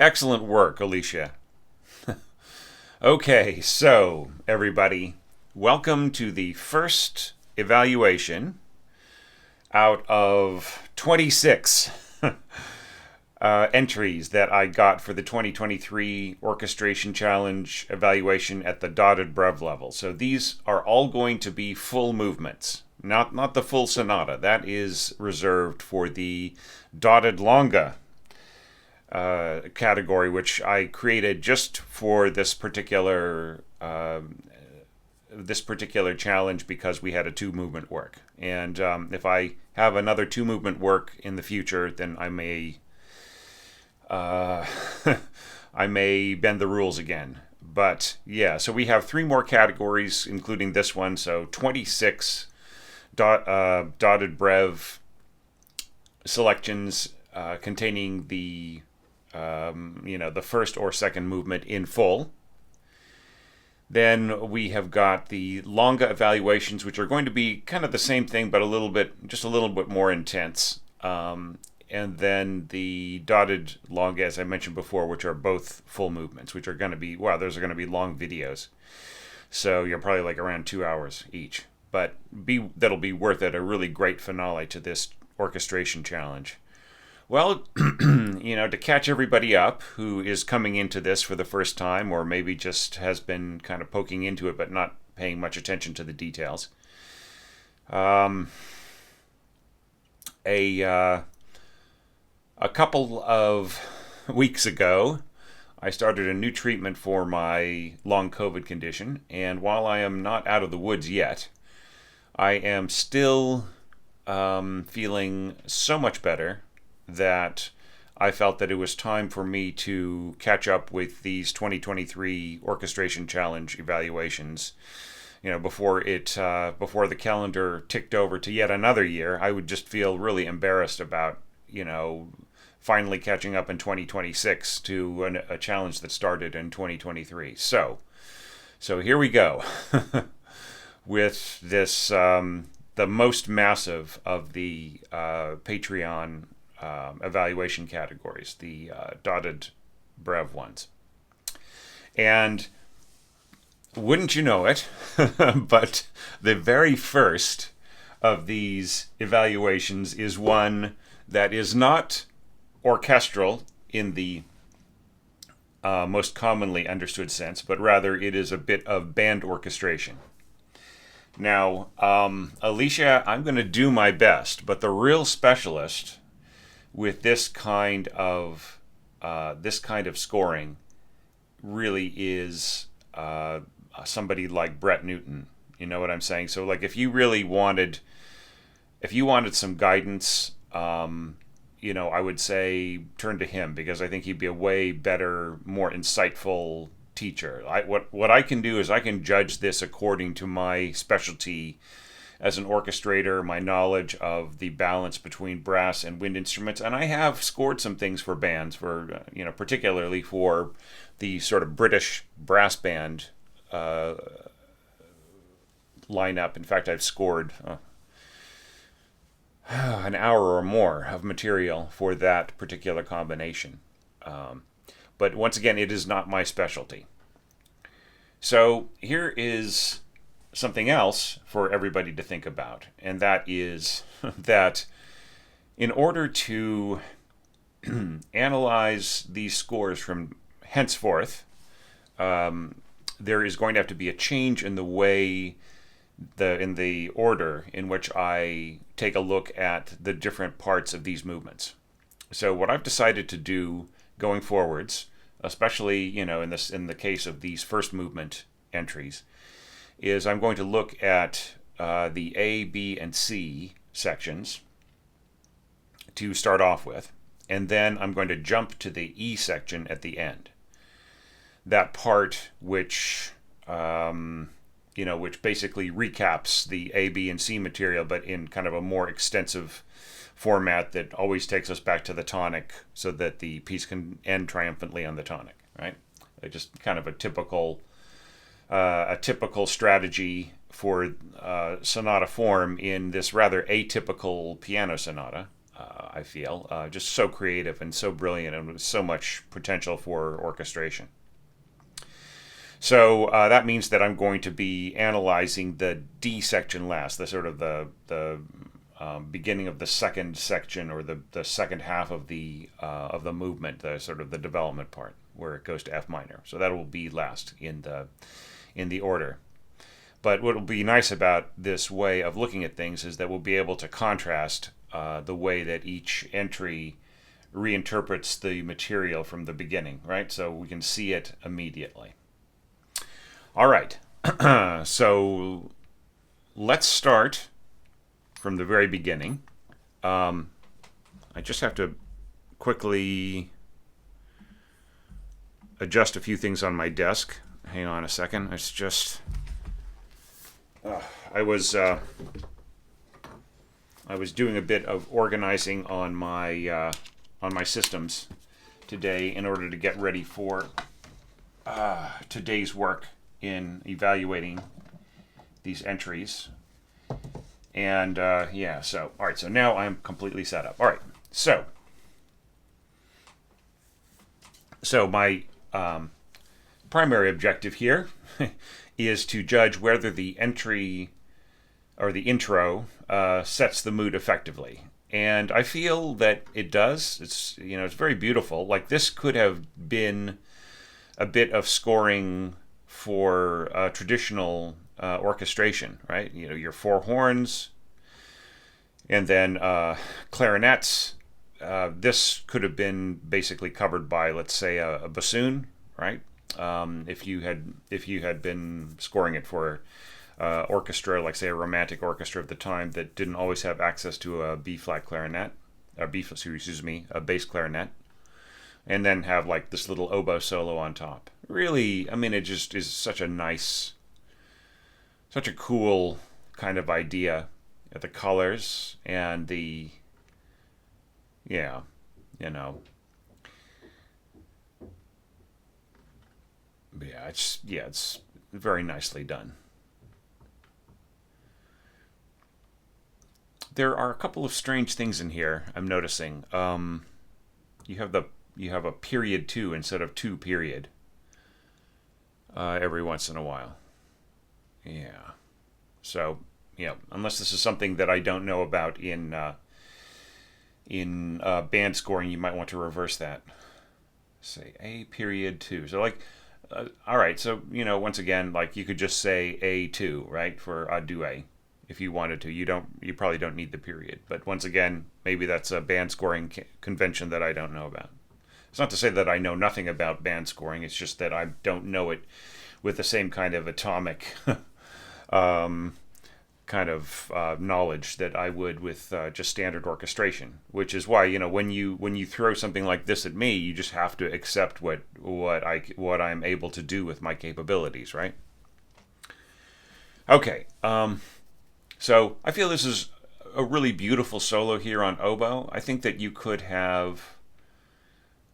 Excellent work, Alicia. Okay, so everybody, welcome to the first evaluation out of 26 entries that I got for the 2023 Orchestration Challenge evaluation at the dotted brev level. So these are all going to be full movements, not the full sonata. That is reserved for the dotted longa category, which I created just for this particular challenge because we had a 2-movement work. And if I have another 2-movement work in the future, then I may I may bend the rules again. But yeah, so we have 3 more categories, including this one. So 26 dotted brev selections containing the the first or second movement in full. Then we have got the longa evaluations, which are going to be kind of the same thing, but just a little bit more intense. And then the dotted longa, as I mentioned before, which are both full movements, which are going to be, those are going to be long videos. So you're probably like around 2 hours each. But that'll be worth it, a really great finale to this orchestration challenge. Well, to catch everybody up who is coming into this for the first time, or maybe just has been kind of poking into it but not paying much attention to the details. A couple of weeks ago, I started a new treatment for my long COVID condition, and while I am not out of the woods yet, I am still feeling so much better that I felt that it was time for me to catch up with these 2023 Orchestration Challenge evaluations. Before the calendar ticked over to yet another year, I would just feel really embarrassed about, finally catching up in 2026 to a challenge that started in 2023. So here we go with this, the most massive of the Patreon evaluation categories, the dotted brev ones. And wouldn't you know it, but the very first of these evaluations is one that is not orchestral in the most commonly understood sense, but rather it is a bit of band orchestration. Now, Alicia, I'm going to do my best, but the real specialist with this kind of scoring really is somebody like Brett Newton. You know what I'm saying? So, like, if you wanted some guidance, I would say turn to him, because I think he'd be a way better, more insightful teacher. What I can do is I can judge this according to my specialty as an orchestrator, my knowledge of the balance between brass and wind instruments, and I have scored some things for bands, for particularly for the sort of British brass band lineup. In fact, I've scored an hour or more of material for that particular combination. But once again, it is not my specialty. So here is something else for everybody to think about, and that is that in order to analyze these scores from henceforth, there is going to have to be a change in the way, in the order in which I take a look at the different parts of these movements. So what I've decided to do going forwards, especially in the case of these first movement entries, is I'm going to look at the A, B, and C sections to start off with, and then I'm going to jump to the E section at the end. That part which which basically recaps the A, B, and C material, but in kind of a more extensive format that always takes us back to the tonic, so that the piece can end triumphantly on the tonic, right? Just kind of a typical strategy for sonata form in this rather atypical piano sonata. I feel just so creative and so brilliant, and with so much potential for orchestration. So that means that I'm going to be analyzing the D section last, the sort of the beginning of the second section, or the second half of the movement, the sort of the development part where it goes to F minor. So that will be last in the order. But what will be nice about this way of looking at things is that we'll be able to contrast the way that each entry reinterprets the material from the beginning, right? So we can see it immediately. All right. So let's start from the very beginning. I just have to quickly adjust a few things on my desk. Hang on a second. It's just I was doing a bit of organizing on my systems today in order to get ready for today's work in evaluating these entries. And so all right, so now I'm completely set up. All right, so my primary objective here is to judge whether the entry or the intro sets the mood effectively. And I feel that it does. It's very beautiful. Like, this could have been a bit of scoring for traditional orchestration, right? Your four horns, and then clarinets. This could have been basically covered by, let's say, a bassoon, right? If you had been scoring it for orchestra, like say a romantic orchestra of the time that didn't always have access to a B flat clarinet, a bass clarinet, and then have like this little oboe solo on top. Really, I mean, it just is such a cool kind of idea. The colors and it's very nicely done. There are a couple of strange things in here I'm noticing. You have a period 2 instead of 2 period every once in a while. Yeah. So, unless this is something that I don't know about in band scoring, you might want to reverse that. Say A period 2. So like, all right. So once again, like, you could just say A2, right, for a duet if you wanted to. You probably don't need the period. But once again, maybe that's a band scoring convention that I don't know about. It's not to say that I know nothing about band scoring. It's just that I don't know it with the same kind of atomic kind of knowledge that I would with just standard orchestration. Which is why when you throw something like this at me, you just have to accept what I'm able to do with my capabilities, right? Okay. So I feel this is a really beautiful solo here on oboe. I think that you could have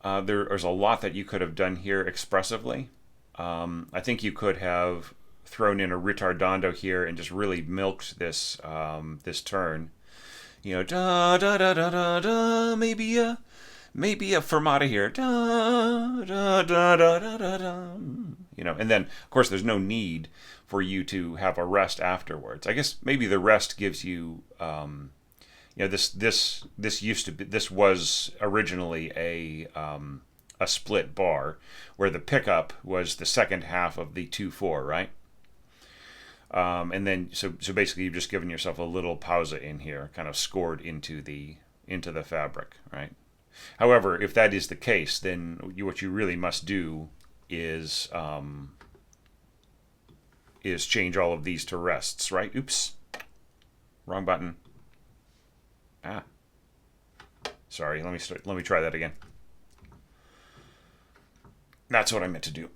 there's a lot that you could have done here expressively. I think you could have thrown in a ritardando here and just really milked this this turn. Da da da da da da. Maybe a fermata here. Da da da da da da da. And then of course there's no need for you to have a rest afterwards. I guess maybe the rest gives you this was originally a split bar where the pickup was the second half of the 2/4, right? And then so basically you've just given yourself a little pausa in here, kind of scored into the fabric, right? However, if that is the case, then what you really must do is change all of these to rests, right? Oops, wrong button. Sorry. Let me try that again. That's what I meant to do.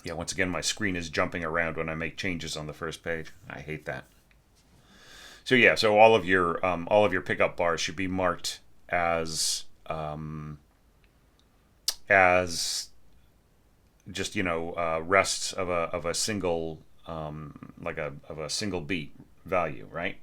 Yeah, once again, my screen is jumping around when I make changes on the first page. I hate that. So yeah, so all of your pickup bars should be marked as just rests of a single of a single beat value, right?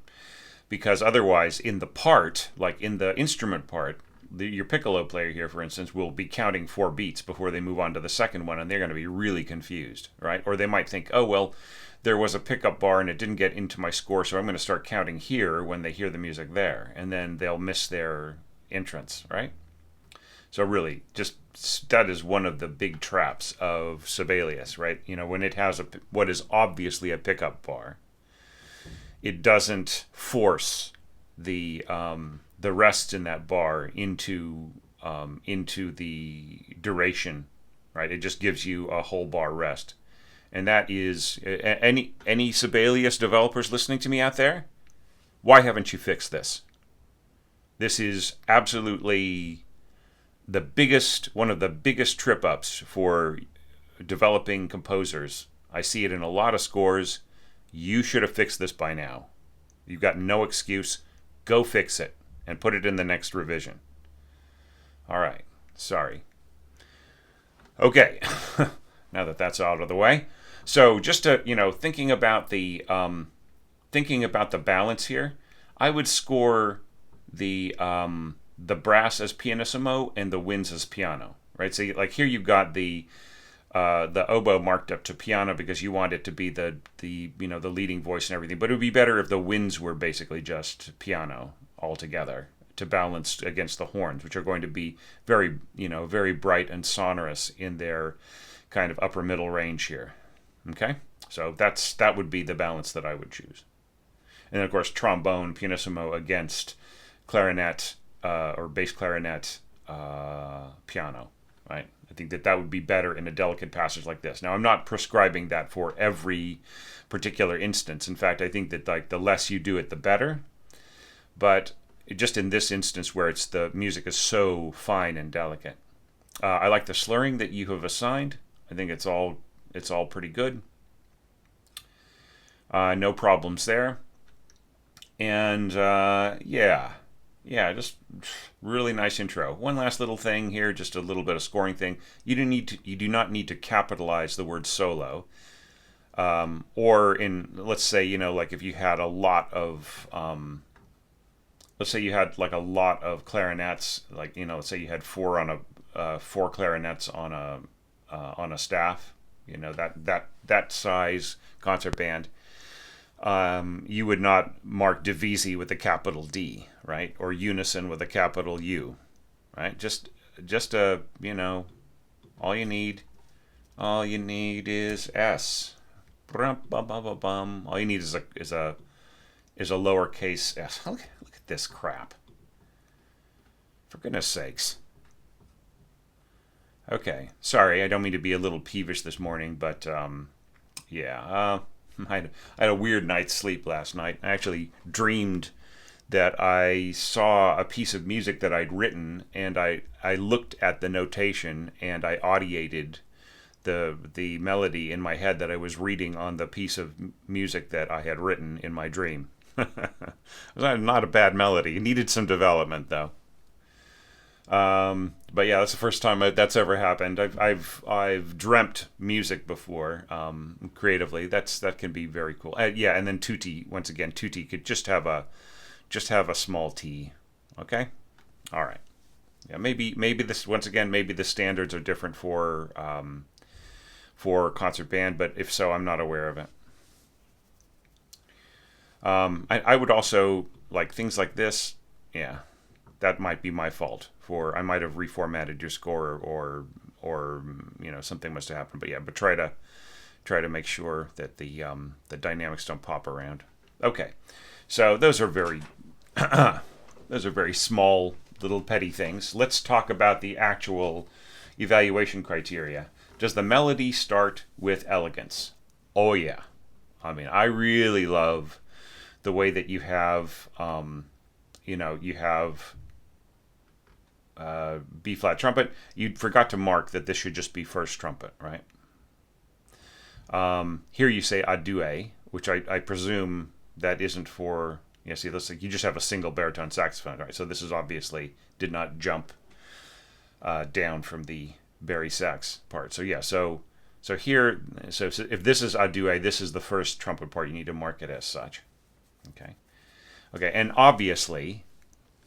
Because otherwise, in the part, like in the instrument part, your piccolo player here, for instance, will be counting 4 beats before they move on to the second one, and they're going to be really confused, right? Or they might think, oh, well, there was a pickup bar and it didn't get into my score, so I'm going to start counting here when they hear the music there, and then they'll miss their entrance, right? So really, just that is one of the big traps of Sibelius, right? When it has what is obviously a pickup bar, it doesn't force the rests in that bar into the duration, right? It just gives you a whole bar rest, and that is any Sibelius developers listening to me out there. Why haven't you fixed this? This is absolutely one of the biggest trip ups for developing composers. I see it in a lot of scores. You should have fixed this by now. You've got no excuse. Go fix it and put it in the next revision. All right. Sorry. Okay. Now that that's out of the way. So just to, thinking about the balance here, I would score the brass as pianissimo and the winds as piano, right? So like here you've got the oboe marked up to piano because you want it to be the leading voice and everything. But it would be better if the winds were basically just piano altogether to balance against the horns, which are going to be very bright and sonorous in their kind of upper middle range here. Okay, so that would be the balance that I would choose. And then of course trombone pianissimo against clarinet or bass clarinet piano, right? I think that would be better in a delicate passage like this. Now, I'm not prescribing that for every particular instance. In fact, I think that like the less you do it, the better. But just in this instance where the music is so fine and delicate, I like the slurring that you have assigned. I think it's all pretty good. No problems there. And just really nice intro. One last little thing here, just a little bit of scoring thing. You do not need to capitalize the word solo. Or in, let's say, like if you had a lot of, let's say you had like a lot of clarinets, like, let's say you had four clarinets on a staff, that size concert band. You would not mark divisi with a capital D, right? Or unison with a capital U, right? Just all you need is S. All you need is a lowercase s. Look at this crap. For goodness sakes. Okay, sorry, I don't mean to be a little peevish this morning, but I had a weird night's sleep last night. I actually dreamed that I saw a piece of music that I'd written, and I looked at the notation and I audiated the melody in my head that I was reading on the piece of music that I had written in my dream. It was not a bad melody. It needed some development though. But yeah, that's the first time that's ever happened. I've dreamt music before, creatively. That can be very cool. Yeah, and then tutti, once again, tutti could just have a small t. Okay, all right. Yeah, maybe this once again, maybe the standards are different for concert band, but if so, I'm not aware of it. I would also like things like this. Yeah, that might be my fault. I might have reformatted your score, or something must have happened. But yeah, try to make sure that the dynamics don't pop around. Okay, so those are very small little petty things. Let's talk about the actual evaluation criteria. Does the melody start with elegance? Oh yeah, I mean I really love the way that you have you have B flat trumpet. You forgot to mark that this should just be first trumpet, right? Here you say adue, which I presume that isn't for. Yeah, see, this like you just have a single baritone saxophone, right? So this is obviously did not jump down from the bari sax part. So yeah, so here, so if this is adue, this is the first trumpet part. You need to mark it as such. Okay, and obviously,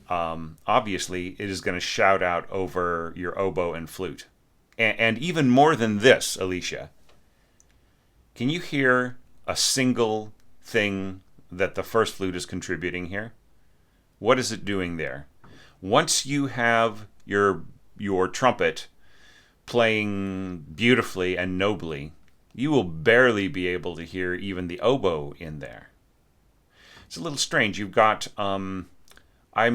obviously it is going to shout out over your oboe and flute. And even more than this, Alicia, can you hear a single thing that the first flute is contributing here? What is it doing there? Once you have your trumpet playing beautifully and nobly, you will barely be able to hear even the oboe in there. It's a little strange. You've got, I'm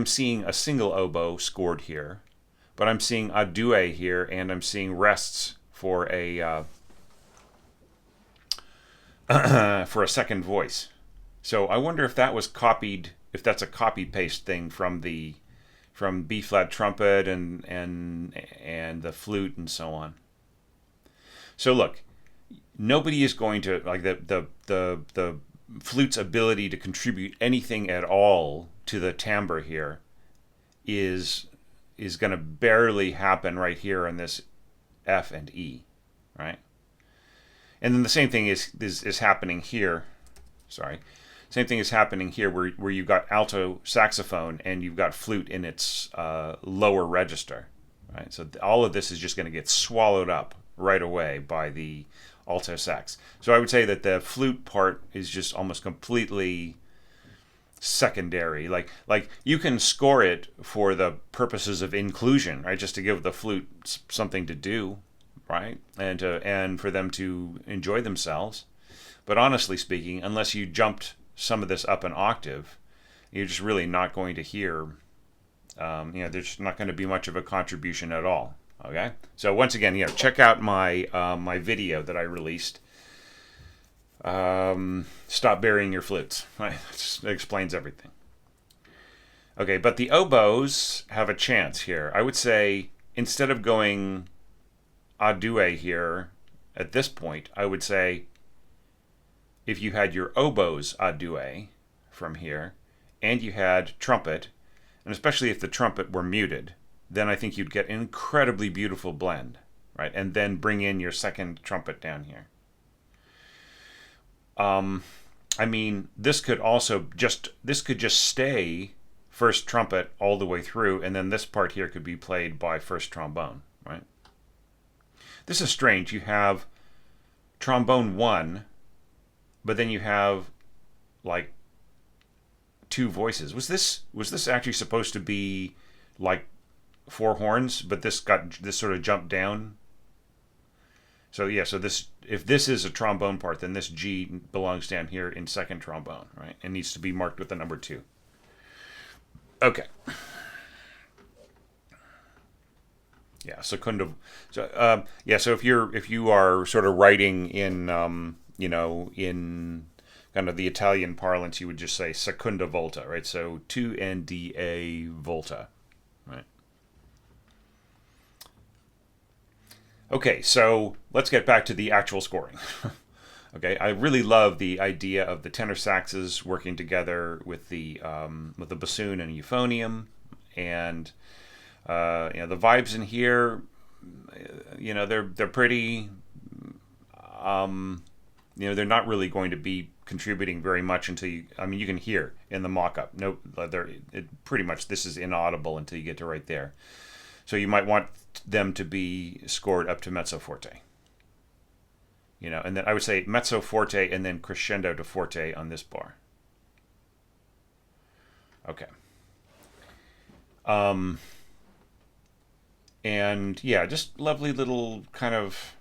seeing a single oboe scored here, but I'm seeing a due here, and I'm seeing rests for a for a second voice. So I wonder if that was copied, if that's a copy paste thing from B flat trumpet and the flute and so on. So look, nobody is going to, like, the flute's ability to contribute anything at all to the timbre here is going to barely happen right here on this F and E, right? And then the same thing is happening here. Sorry. Same thing is happening here where you've got alto saxophone and you've got flute in its lower register, right? So all of this is just going to get swallowed up right away by the alto sax. So I would say that the flute part is just almost completely secondary. Like you can score it for the purposes of inclusion, right? Just to give the flute something to do, right? And for them to enjoy themselves. But honestly speaking, unless you jumped some of this up an octave, you're just really not going to hear, there's not going to be much of a contribution at all. Okay? So once again, check out my my video that I released. Stop burying your flutes. Right? It explains everything. Okay, but the oboes have a chance here. I would say instead of going a due here at this point, I would say if you had your oboes a due from here, and you had trumpet, and especially if the trumpet were muted, then I think you'd get an incredibly beautiful blend, right? And then bring in your second trumpet down here. I mean, this could just stay first trumpet all the way through, and then this part here could be played by first trombone, right? This is strange. You have trombone 1, but then you have like two voices. Was this actually supposed to be like 4 horns, but this sort of jumped down? So yeah, so if this is a trombone part, then this G belongs down here in second trombone, right? And needs to be marked with the number 2. Okay. Yeah, secundo. So so if you are sort of writing in in kind of the Italian parlance, you would just say secunda volta, right? So 2 volta, right? Okay, so let's get back to the actual scoring. Okay, I really love the idea of the tenor saxes working together with the bassoon and euphonium, and the vibes in here, they're pretty. They're not really going to be contributing very much until you can hear in the mock-up. No, pretty much this is inaudible until you get to right there. So you might want them to be scored up to mezzo forte. And then I would say mezzo forte and then crescendo to forte on this bar. Okay. And yeah, just lovely little kind of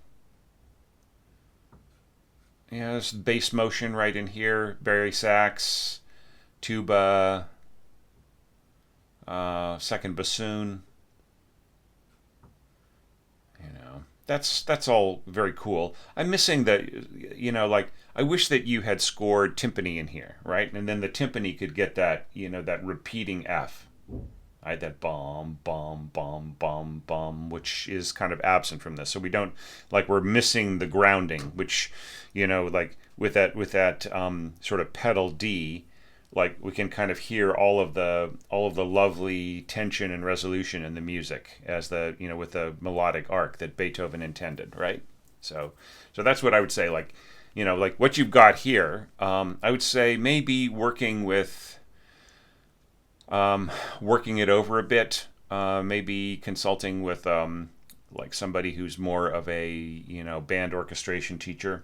this bass motion right in here, bari sax, tuba, second bassoon. That's all very cool. I'm missing the, I wish that you had scored timpani in here, right? And then the timpani could get that, that repeating F. Right? That bomb, bomb, bomb, bomb, bomb, which is kind of absent from this. So we don't, we're missing the grounding, which, with that sort of pedal D, we can kind of hear all of the lovely tension and resolution in the music as with the melodic arc that Beethoven intended, right? So that's what I would say. What you've got here, I would say maybe working with working it over a bit, maybe consulting with like somebody who's more of a band orchestration teacher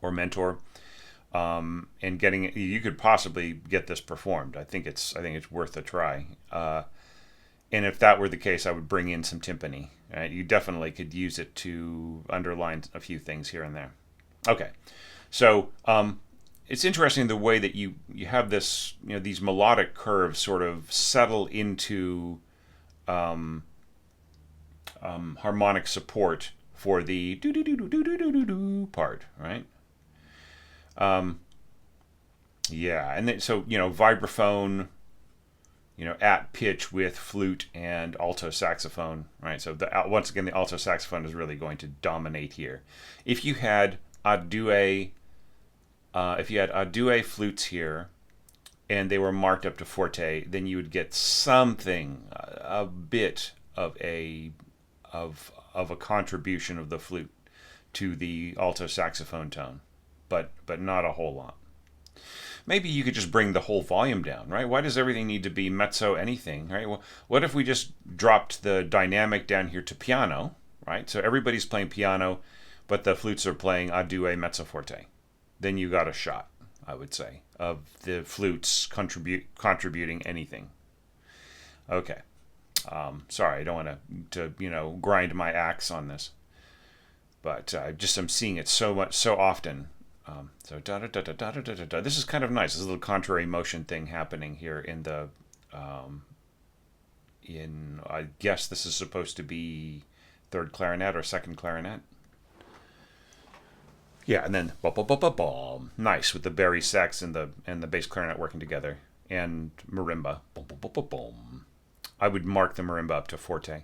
or mentor, and getting it. You could possibly get this performed. I think it's worth a try. And if that were the case, I would bring in some timpani. Right? You definitely could use it to underline a few things here and there. Okay, so it's interesting the way that you have this, these melodic curves sort of settle into harmonic support for the do do do do do do do do part, right? Yeah, and then so vibraphone, at pitch with flute and alto saxophone, right? So once again, the alto saxophone is really going to dominate here. If you had a duet, flutes here, and they were marked up to forte, then you would get something, a bit of a contribution of the flute to the alto saxophone tone, but not a whole lot. Maybe you could just bring the whole volume down, right? Why does everything need to be mezzo anything, right? Well, what if we just dropped the dynamic down here to piano, right? So everybody's playing piano, but the flutes are playing a duet mezzo forte. Then you got a shot, I would say, of the flutes contributing anything. Okay. Sorry, I don't want to grind my axe on this, but I'm seeing it so often. So da da da da da da da da. This is kind of nice. There's a little contrary motion thing happening here in the I guess this is supposed to be third clarinet or second clarinet. Yeah, and then bum, nice with the bari sax and the bass clarinet working together, and marimba. Bum. I would mark the marimba up to forte,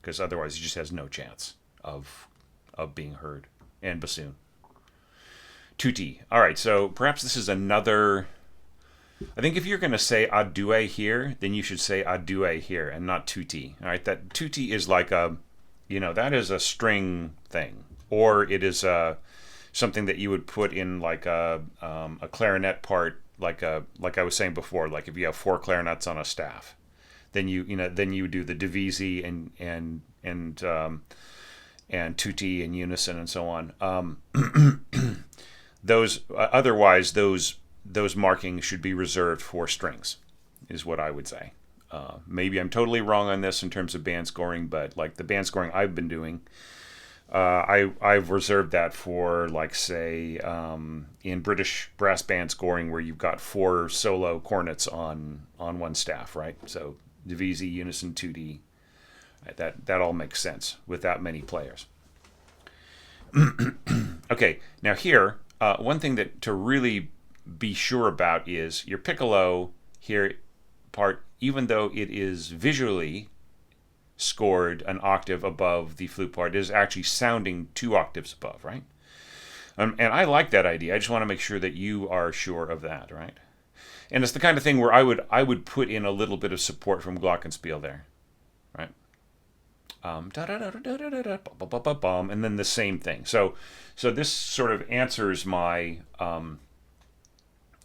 because otherwise it just has no chance of being heard. And bassoon. Tutti. All right, so perhaps this is another. I think if you're going to say a duet here, then you should say a duet here and not tutti. All right, that tutti is like that is a string thing, or it is something that you would put in like a clarinet part, like I was saying before, like if you have 4 clarinets on a staff, then you do the divisi and tutti in unison and so on. Otherwise those markings should be reserved for strings, is what I would say. Maybe I'm totally wrong on this in terms of band scoring, but like the band scoring I've been doing, I've reserved that for, like, say, in British brass band scoring, where you've got 4 solo cornets on one staff, right? So divisi, unison, tutti, that all makes sense with that many players. Okay, now here, one thing that to really be sure about is your piccolo here part, even though it is visually scored an octave above the flute part, is actually sounding 2 octaves above, right? And I like that idea. I just want to make sure that you are sure of that, right? And it's the kind of thing where I would put in a little bit of support from glockenspiel there, right? And then the same thing. So this sort of answers my, I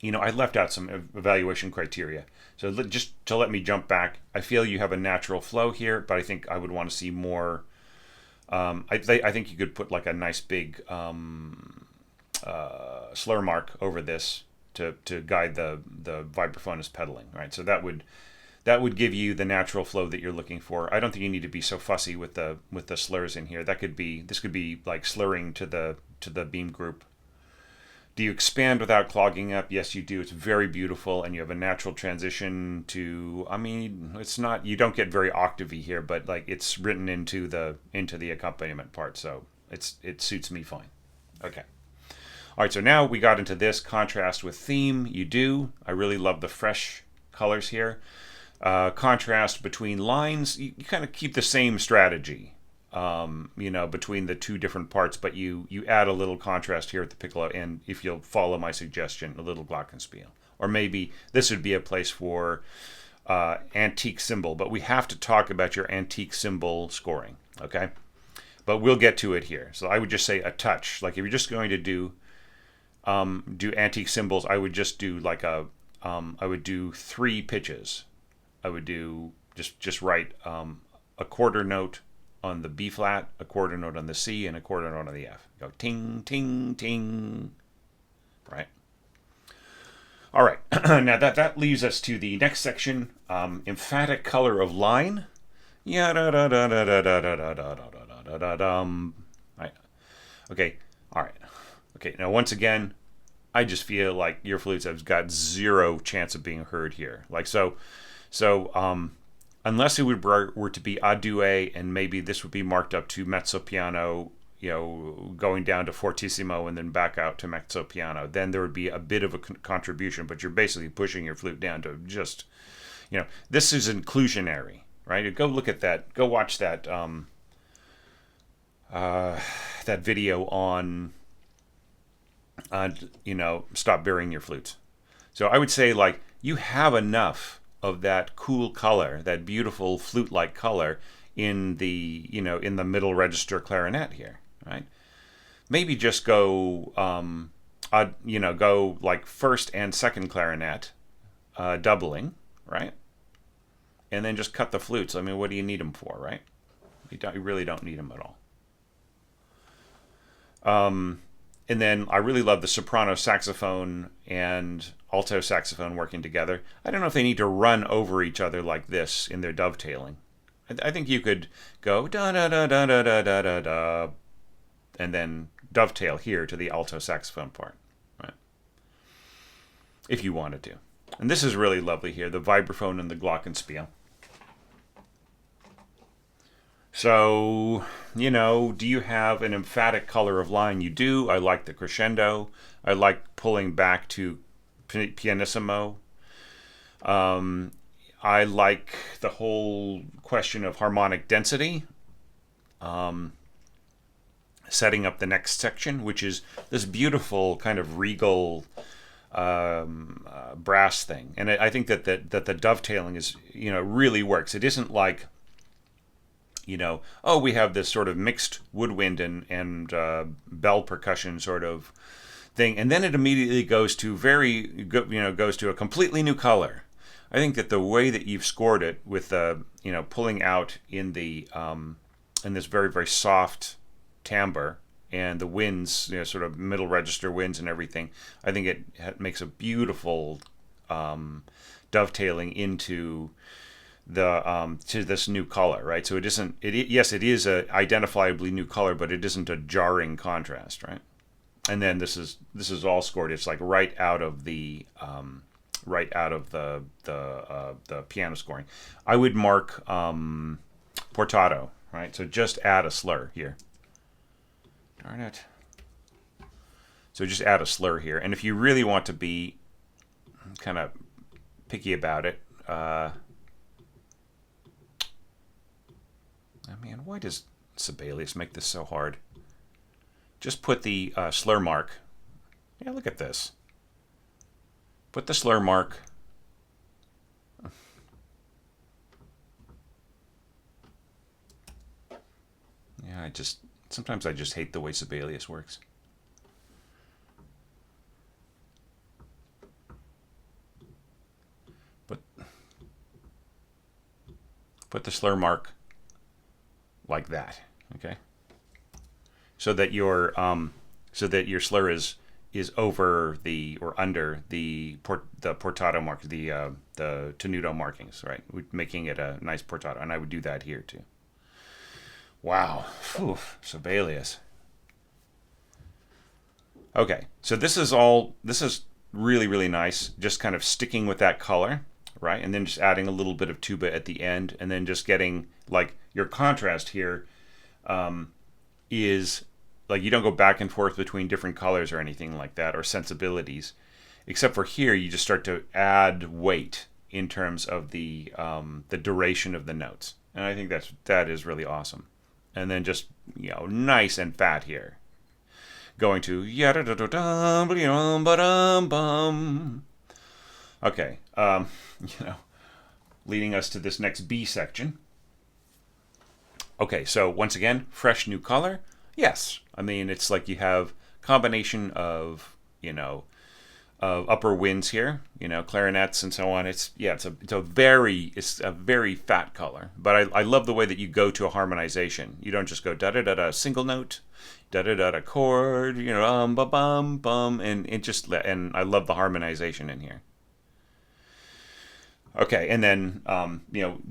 left out some evaluation criteria. So just to let me jump back, I feel you have a natural flow here, but I think I would want to see more. I think you could put like a nice big slur mark over this to guide the vibraphonist pedaling, right? So that would give you the natural flow that you're looking for. I don't think you need to be so fussy with the slurs in here. This could be like slurring to the beam group. Do you expand without clogging up? Yes, you do. It's very beautiful, and you have a natural transition to. I mean, it's not. You don't get very octavey here, but like it's written into the accompaniment part, so it suits me fine. Okay. All right. So now we got into this contrast with theme. You do. I really love the fresh colors here. Contrast between lines. You kind of keep the same strategy. Between the 2 different parts, but you add a little contrast here at the piccolo, and if you'll follow my suggestion, a little glockenspiel. Or maybe this would be a place for antique cymbal, but we have to talk about your antique cymbal scoring, okay? But we'll get to it here. So I would just say a touch. Like if you're just going to do antique cymbals, I would just do like a I would do 3 pitches. I would do just write a quarter note on the B flat, a quarter note on the C, and a quarter note on the F. Go ting, ting, ting. Right? All right. Now that leaves us to the next section, emphatic color of line. Yeah, da da da da da da da da da da da da. Right. Okay. All right. Okay. Now once again, I just feel like your flutes have got zero chance of being heard here. Like so, unless it were to be a duet, and maybe this would be marked up to mezzo piano, going down to fortissimo and then back out to mezzo piano, then there would be a bit of a contribution. But you're basically pushing your flute down to just, this is inclusionary, right? Go look at that. Go watch that that video on stop burying your flutes. So I would say, like, you have enough of that cool color, that beautiful flute-like color in the middle register clarinet here, right? Maybe just go go like first and second clarinet, doubling, right? And then just cut the flutes. I mean, what do you need them for, right? You really don't need them at all. And then I really love the soprano saxophone and alto saxophone working together. I don't know if they need to run over each other like this in their dovetailing. I think you could go da da da da da da da da da, and then dovetail here to the alto saxophone part, right? If you wanted to. And this is really lovely here, the vibraphone and the glockenspiel. So, do you have an emphatic color of line? You do. I like the crescendo. I like pulling back to pianissimo. I like the whole question of harmonic density. Setting up the next section, which is this beautiful kind of regal brass thing. And I think that the dovetailing is, really works. It isn't like, we have this sort of mixed woodwind and bell percussion sort of thing, and then it immediately goes to goes to a completely new color. I think that the way that you've scored it with pulling out in the in this very, very soft timbre and the winds, sort of middle register winds and everything, I think it makes a beautiful dovetailing into the to this new color, right? So it isn't. Yes, it is a identifiably new color, but it isn't a jarring contrast, right? And then this is all scored. It's like right out of the piano scoring. I would mark portato, right? So just add a slur here. Darn it. So just add a slur here, and if you really want to be kind of picky about it. Man, why does Sibelius make this so hard? Just put the slur mark. Yeah, look at this. Put the slur mark. Yeah, sometimes I just hate the way Sibelius works. Put the slur mark like that, okay? So that your slur is over the or under the portato mark, the tenuto markings, right? Making it a nice portato, and I would do that here too. Wow, Sibelius. Okay, so this is really, really nice. Just kind of sticking with that color, right? And then just adding a little bit of tuba at the end, and then just getting like your contrast here is like you don't go back and forth between different colors or anything like that, or sensibilities, except for here you just start to add weight in terms of the duration of the notes, and I think that is really awesome. And then just nice and fat here, going to okay, leading us to this next B section. Okay, so once again, fresh new color. Yes, I mean, it's like you have combination of, of upper winds here, clarinets and so on. It's a very fat color. But I love the way that you go to a harmonization. You don't just go da da da da single note, da da da da chord, ba bum bum, and I love the harmonization in here. Okay, and then,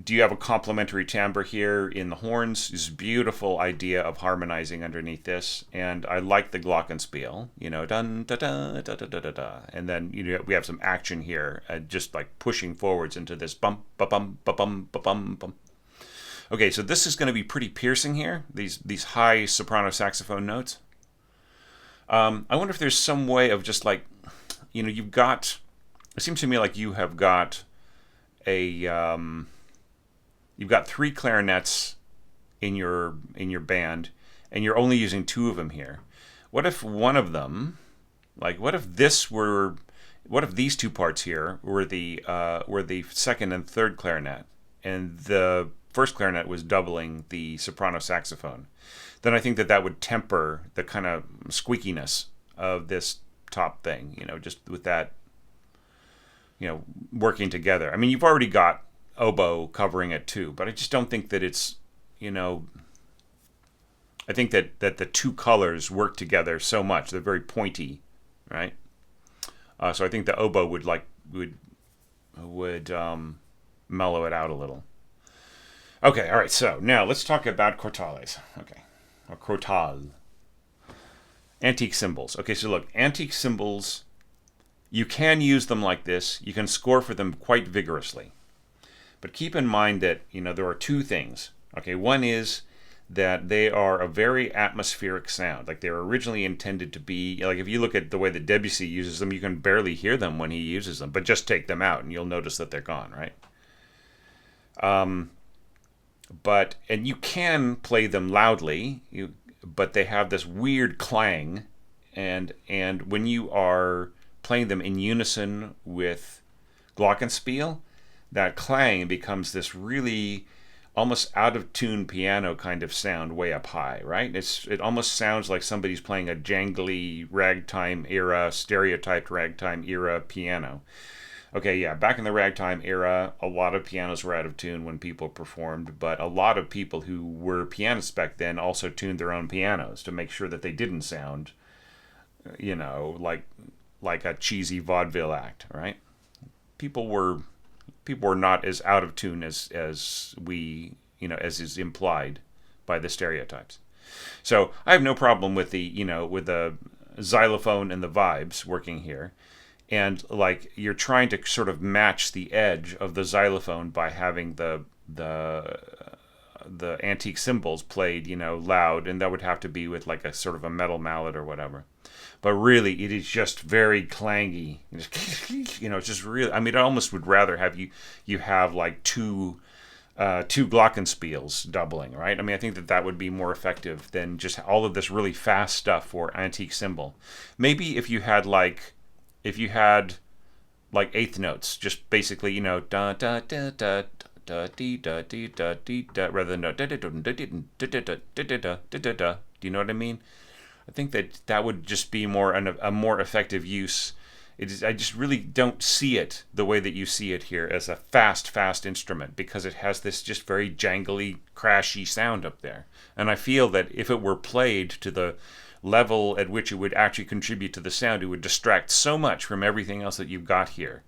do you have a complementary timbre here in the horns? This beautiful idea of harmonizing underneath this, and I like the glockenspiel, dun da da da da da da da, and then we have some action here, just like pushing forwards into this bum ba bum ba bum ba bum bum. Okay, so this is going to be pretty piercing here. These high soprano saxophone notes. I wonder if there's some way of just like, you've got. It seems to me like you have got you've got 3 clarinets in your band, and you're only using 2 of them here. What if one of them, what if these 2 parts here were the second and third clarinet, and the first clarinet was doubling the soprano saxophone? Then I think that would temper the kind of squeakiness of this top thing, just with that. Working together. I mean, you've already got oboe covering it too, but I just don't think that it's, I think that the 2 colors work together so much. They're very pointy, right? So I think the oboe would mellow it out a little. Okay, all right. So now let's talk about crotales. Okay, or crotal. Antique cymbals. Okay, so look, antique cymbals. You can use them like this. You can score for them quite vigorously. But keep in mind that, there are 2 things. Okay, one is that they are a very atmospheric sound. Like, they're originally intended to be, like, if you look at the way that Debussy uses them, you can barely hear them when he uses them. But just take them out and you'll notice that they're gone, right? And you can play them loudly, but they have this weird clang. And when you are playing them in unison with glockenspiel, that clang becomes this really almost out of tune piano kind of sound way up high, right? It almost sounds like somebody's playing a jangly ragtime era, stereotyped ragtime era piano. Okay, yeah, back in the ragtime era, a lot of pianos were out of tune when people performed, but a lot of people who were pianists back then also tuned their own pianos to make sure that they didn't sound, like a cheesy vaudeville act, right? People were not as out of tune as we, as is implied by the stereotypes. So I have no problem with the xylophone and the vibes working here, and like you're trying to sort of match the edge of the xylophone by having the antique cymbals played, loud, and that would have to be with like a sort of a metal mallet or whatever. But really, it is just very clangy. It's just really. I mean, I almost would rather have you have like two glockenspiels doubling, right? I mean, I think that would be more effective than just all of this really fast stuff for antique cymbal. Maybe if you had eighth notes, just basically, da da da da da dee da dee da dee da, rather than da da da da da da da da. Do you know what I mean? I think that would just be a more effective use. I just really don't see it the way that you see it here as a fast instrument, because it has this just very jangly, crashy sound up there. And I feel that if it were played to the level at which it would actually contribute to the sound, it would distract so much from everything else that you've got here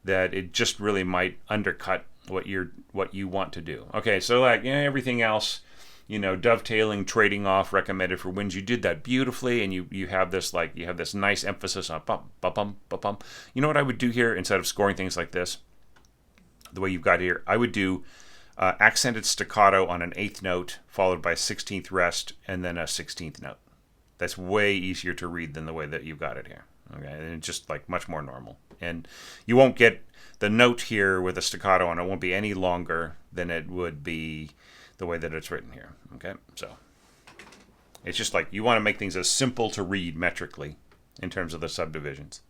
that it just really might undercut what you want to do. Okay, so everything else, dovetailing, trading off, recommended for winds. You did that beautifully, and you have this nice emphasis on bum bum bum bum bum. You know what I would do here instead of scoring things like this, the way you've got here? I would do accented staccato on an eighth note followed by a 16th rest and then a 16th note. That's way easier to read than the way that you've got it here. Okay, and it's just like much more normal. And you won't get the note here with a staccato on it won't be any longer than it would be the way that it's written here. Okay, so it's just like you want to make things as simple to read metrically in terms of the subdivisions.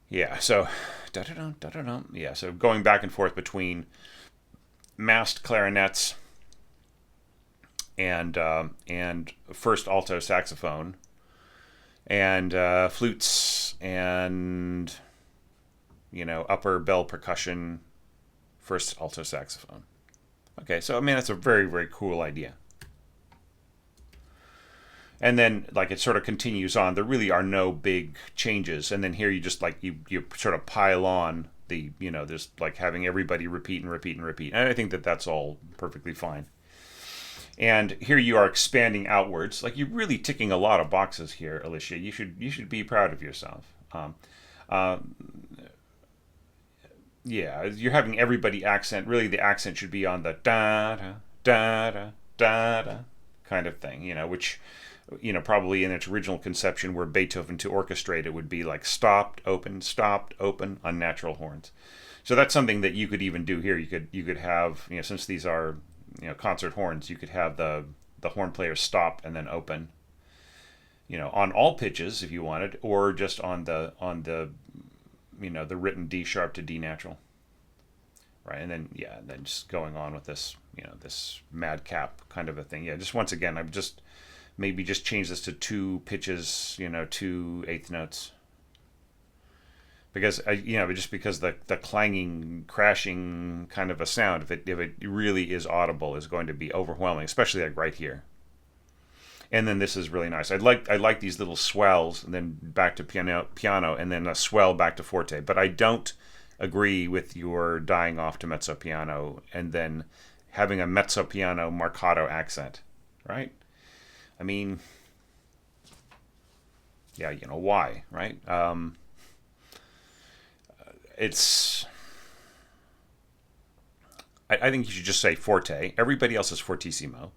Yeah, so yeah, so going back and forth between massed clarinets and first alto saxophone and flutes and, upper bell percussion, first alto saxophone. Okay, so I mean, that's a very, very cool idea. And then, like, it sort of continues on. There really are no big changes. And then here you just, like, you sort of pile on the, there's, like, having everybody repeat and repeat and repeat. And I think that that's all perfectly fine. And here you are expanding outwards. Like, you're really ticking a lot of boxes here, Alicia. You should be proud of yourself. Uh, yeah, you're having everybody accent. Really, the accent should be on the da da da da da da kind of thing. Which, probably in its original conception, where Beethoven to orchestrate it would be like stopped, open, unnatural horns. So that's something that you could even do here. You could have, since these are, concert horns, you could have the horn player stop and then open, on all pitches if you wanted, or just on the the written D sharp to D natural, right? And then then just going on with this, this madcap kind of a thing. Yeah, just once again, I've just maybe just change this to 2 pitches, 2 eighth notes. Because just because the clanging, crashing kind of a sound, if it really is audible, is going to be overwhelming, especially like right here. And then this is really nice. I like these little swells, and then back to piano, and then a swell back to forte. But I don't agree with your dying off to mezzo piano and then having a mezzo piano marcato accent, right? I mean, yeah, why, right? I think you should just say forte. Everybody else is fortissimo,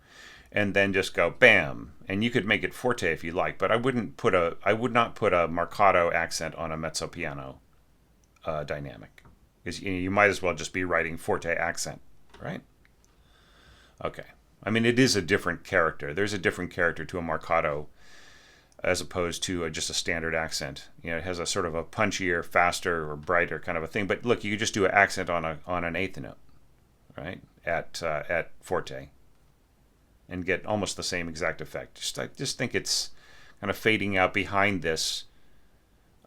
and then just go bam. And you could make it forte if you like, but I would not put a marcato accent on a mezzo piano dynamic, because you might as well just be writing forte accent, right? Okay. I mean, it is a different character. There's a different character to a marcato as opposed to just a standard accent. It has a sort of a punchier, faster, or brighter kind of a thing. But look, you could just do an accent on an eighth note, right? At forte, and get almost the same exact effect. I just think it's kind of fading out behind this.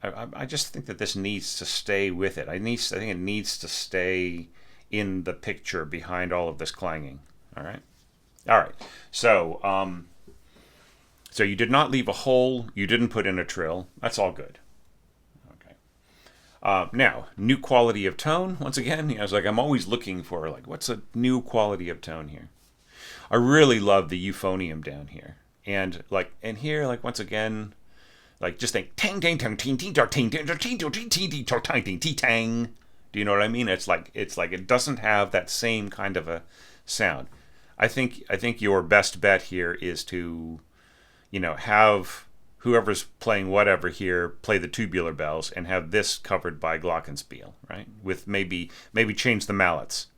I just think that this needs to stay with it. I think it needs to stay in the picture behind all of this clanging. All right. So, so you did not leave a hole. You didn't put in a trill. That's all good. Okay. Now, new quality of tone. Once again, I was like, I'm always looking for what's a new quality of tone here. I really love the euphonium down here, and here, once again, just think tang tang tang ting ting ting ting ting ting ting ting tang. Do you know what I mean? It's like it doesn't have that same kind of a sound. I think your best bet here is to, have whoever's playing whatever here play the tubular bells and have this covered by glockenspiel, right? With maybe change the mallets,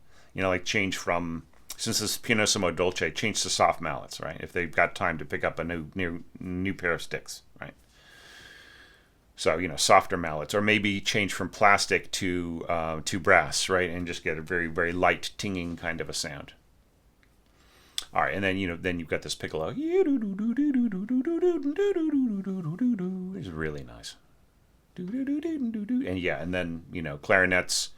change from, since this pianissimo dolce, change to soft mallets, right? If they've got time to pick up a new pair of sticks, right? So, softer mallets, or maybe change from plastic to brass, right? And just get a very, very light tinging kind of a sound. All right, and then then you've got this piccolo. It's really nice. And and then clarinets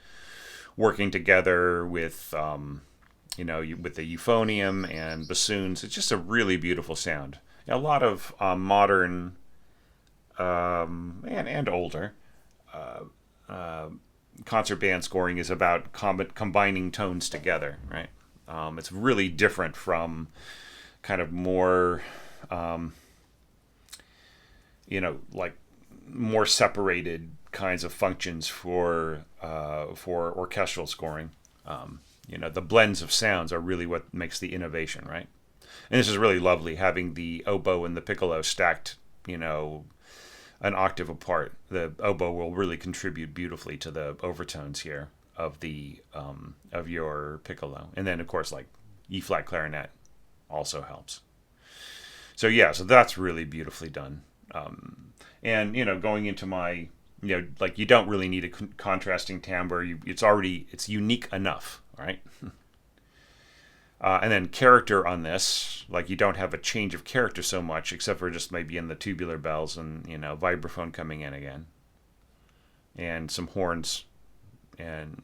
working together with with the euphonium and bassoons. It's just a really beautiful sound. A lot of modern and older concert band scoring is about combining tones together, right? It's really different from kind of more, more separated kinds of functions for orchestral scoring. The blends of sounds are really what makes the innovation, right? And this is really lovely, having the oboe and the piccolo stacked, an octave apart. The oboe will really contribute beautifully to the overtones here of the of your piccolo, and then of course E flat clarinet also helps. So so that's really beautifully done. And going into my you don't really need a contrasting timbre. It's unique enough, right? And then character on this, you don't have a change of character so much, except for just maybe in the tubular bells and vibraphone coming in again. and some horns, and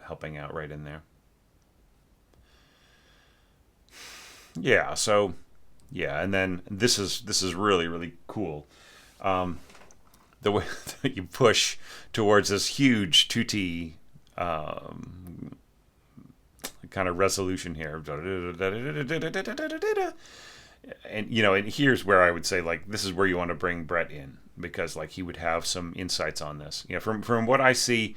helping out right in there. Yeah. So yeah, and then this is really really cool. The way that you push towards this huge tutti kind of resolution here, and here's where I would say, like, this is where you want to bring Brett in, because like he would have some insights on this. From what I see,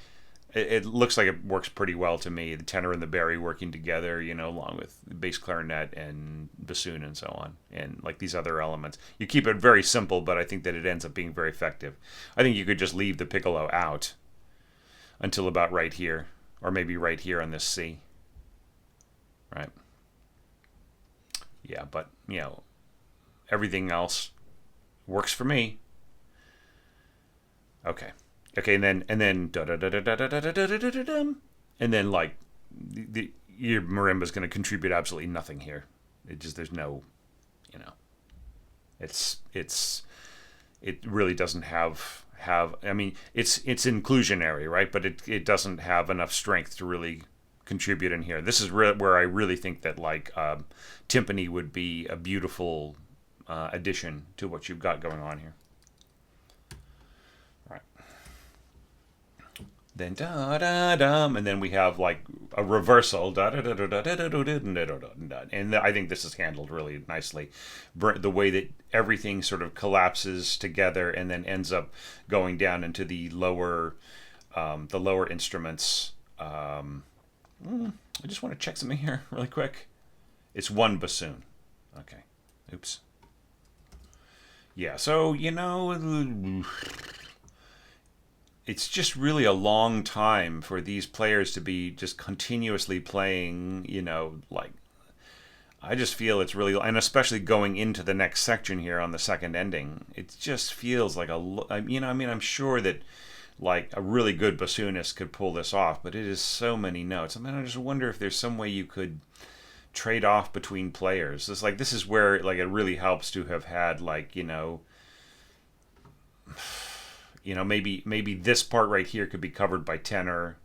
it looks like it works pretty well to me. The tenor and the bari working together, along with bass clarinet and bassoon and so on, and like these other elements. You keep it very simple, but I think that it ends up being very effective. I think you could just leave the piccolo out until about right here, or maybe right here on this C. Right? Yeah, but everything else works for me. Okay. Okay, and then da da da da da da da da da da da da, and then like your marimba's going to contribute absolutely nothing here. There's no, it really doesn't have. I mean, it's inclusionary, right? But it doesn't have enough strength to really contribute in here. This is where I really think that like timpani would be a beautiful addition to what you've got going on here. Then da da dum, and then we have like a reversal da da da da da da da da da, and I think this is handled really nicely. The way that everything sort of collapses together and then ends up going down into the lower instruments. I just want to check something here really quick. It's one bassoon. Okay. Oops. Yeah. So it's just really a long time for these players to be just continuously playing, like, I just feel it's really, and especially going into the next section here on the second ending, it just feels like I'm sure that like a really good bassoonist could pull this off, but it is so many notes. I just wonder if there's some way you could trade off between players. This is where like it really helps to have had like, maybe this part right here could be covered by tenor,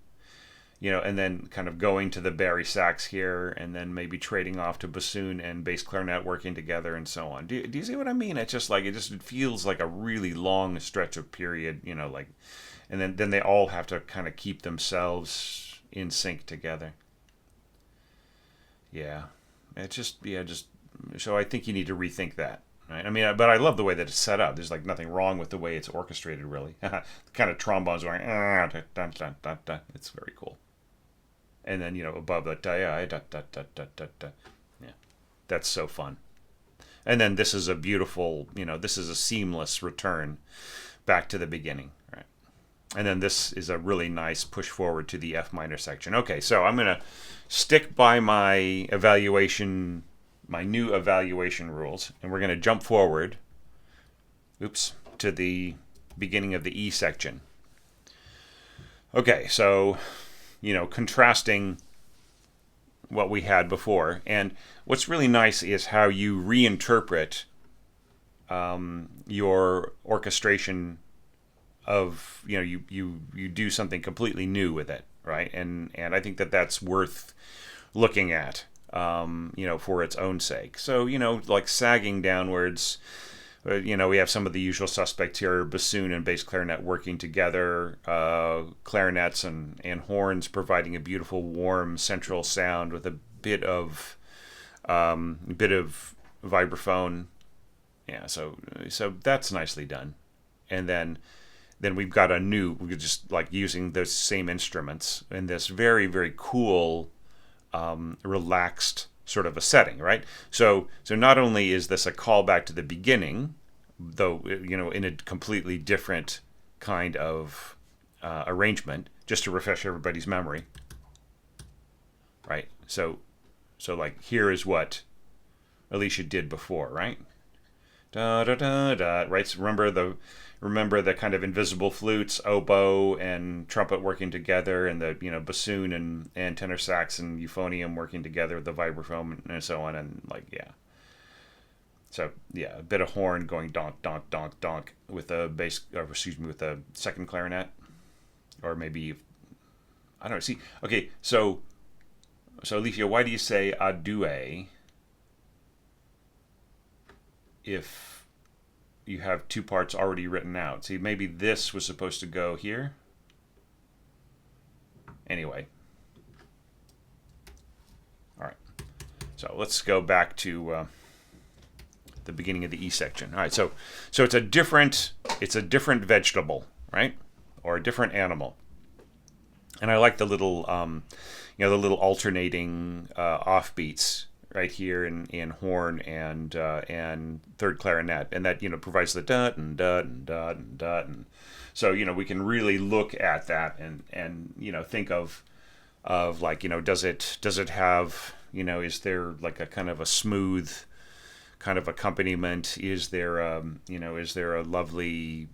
and then kind of going to the bari sax here, and then maybe trading off to bassoon and bass clarinet working together and so on. Do you see what I mean? It's just like it feels like a really long stretch of period, like, and then they all have to kind of keep themselves in sync together. Yeah, so I think you need to rethink that. Right? I mean, but I love the way that it's set up. There's like nothing wrong with the way it's orchestrated, really. The kind of trombones going, dun, dun, dun, dun. It's very cool. And then above the yeah, that's so fun. And then this is a beautiful, this is a seamless return back to the beginning, right? And then this is a really nice push forward to the F minor section. Okay, so I'm gonna stick by my new evaluation rules, and we're going to jump forward to the beginning of the E section. Okay, so contrasting what we had before, and what's really nice is how you reinterpret your orchestration of you do something completely new with it, right? And I think that that's worth looking at. For its own sake. So, like sagging downwards, we have some of the usual suspects here, bassoon and bass clarinet working together, clarinets and horns providing a beautiful warm central sound with a bit of vibraphone. Yeah, so that's nicely done. And then we've got we're just like using those same instruments in this very, very cool relaxed sort of a setting, right? So not only is this a callback to the beginning, though in a completely different kind of arrangement, just to refresh everybody's memory, right? So like here is what Alicia did before, right? Da da da da. Right. So remember the kind of invisible flutes, oboe and trumpet working together, and the bassoon and tenor sax and euphonium working together with the vibraphone and so on, and like, yeah. So yeah, a bit of horn going donk donk donk donk with a bass, or excuse me, with a second clarinet, or maybe I don't know. See, okay, so Alicia, why do you say a duet if you have two parts already written out? See, maybe this was supposed to go here. Anyway, all right. So let's go back to the beginning of the E section. All right, so it's a different vegetable, right, or a different animal. And I like the little the little alternating offbeats right here in horn and third clarinet, and that provides the da and da and da and da, and so we can really look at that and think of like does it have is there like a kind of a smooth kind of accompaniment? Is there is there a lovely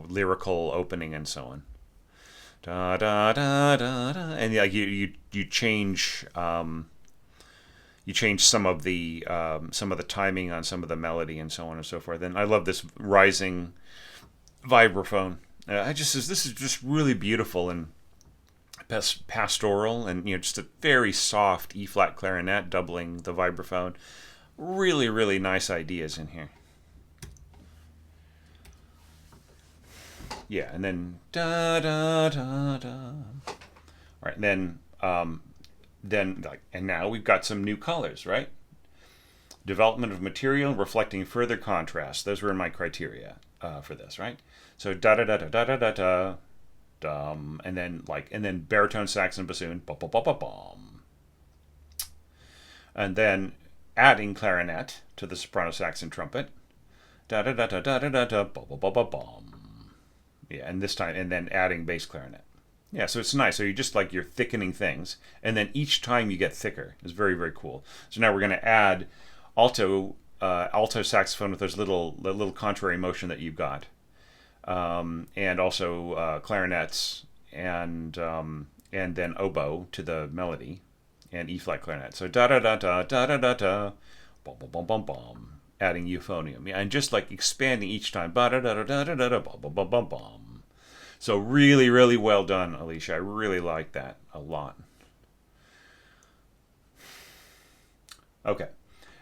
lyrical opening and so on? Da da da da da, and like you change some of the timing on some of the melody and so on and so forth. And I love this rising vibraphone. This is just really beautiful and pastoral, and just a very soft E flat clarinet doubling the vibraphone. Really, really nice ideas in here. Yeah, and then da da da da. All right, and then like, and now we've got some new colors, right? Development of material reflecting further contrast. Those were in my criteria for this, right? So da da da da da da da da, dum, and then baritone sax and bassoon, ba ba ba ba bum, and then adding clarinet to the soprano sax and trumpet, da da da da da da da, ba ba ba ba bum. Yeah, and this time, and then adding bass clarinet. Yeah, so it's nice. So you're thickening things, and then each time you get thicker. It's very, very cool. So now we're going to add alto saxophone with those little contrary motion that you've got, and also clarinets, and then oboe to the melody, and E flat clarinet. So da da da da da da da da, bum bum bum bum bum. Adding euphonium, yeah, and just like expanding each time, ba da da da da da da da, bum bum bum bum bum. So really, really well done, Alicia. I really like that a lot. Okay,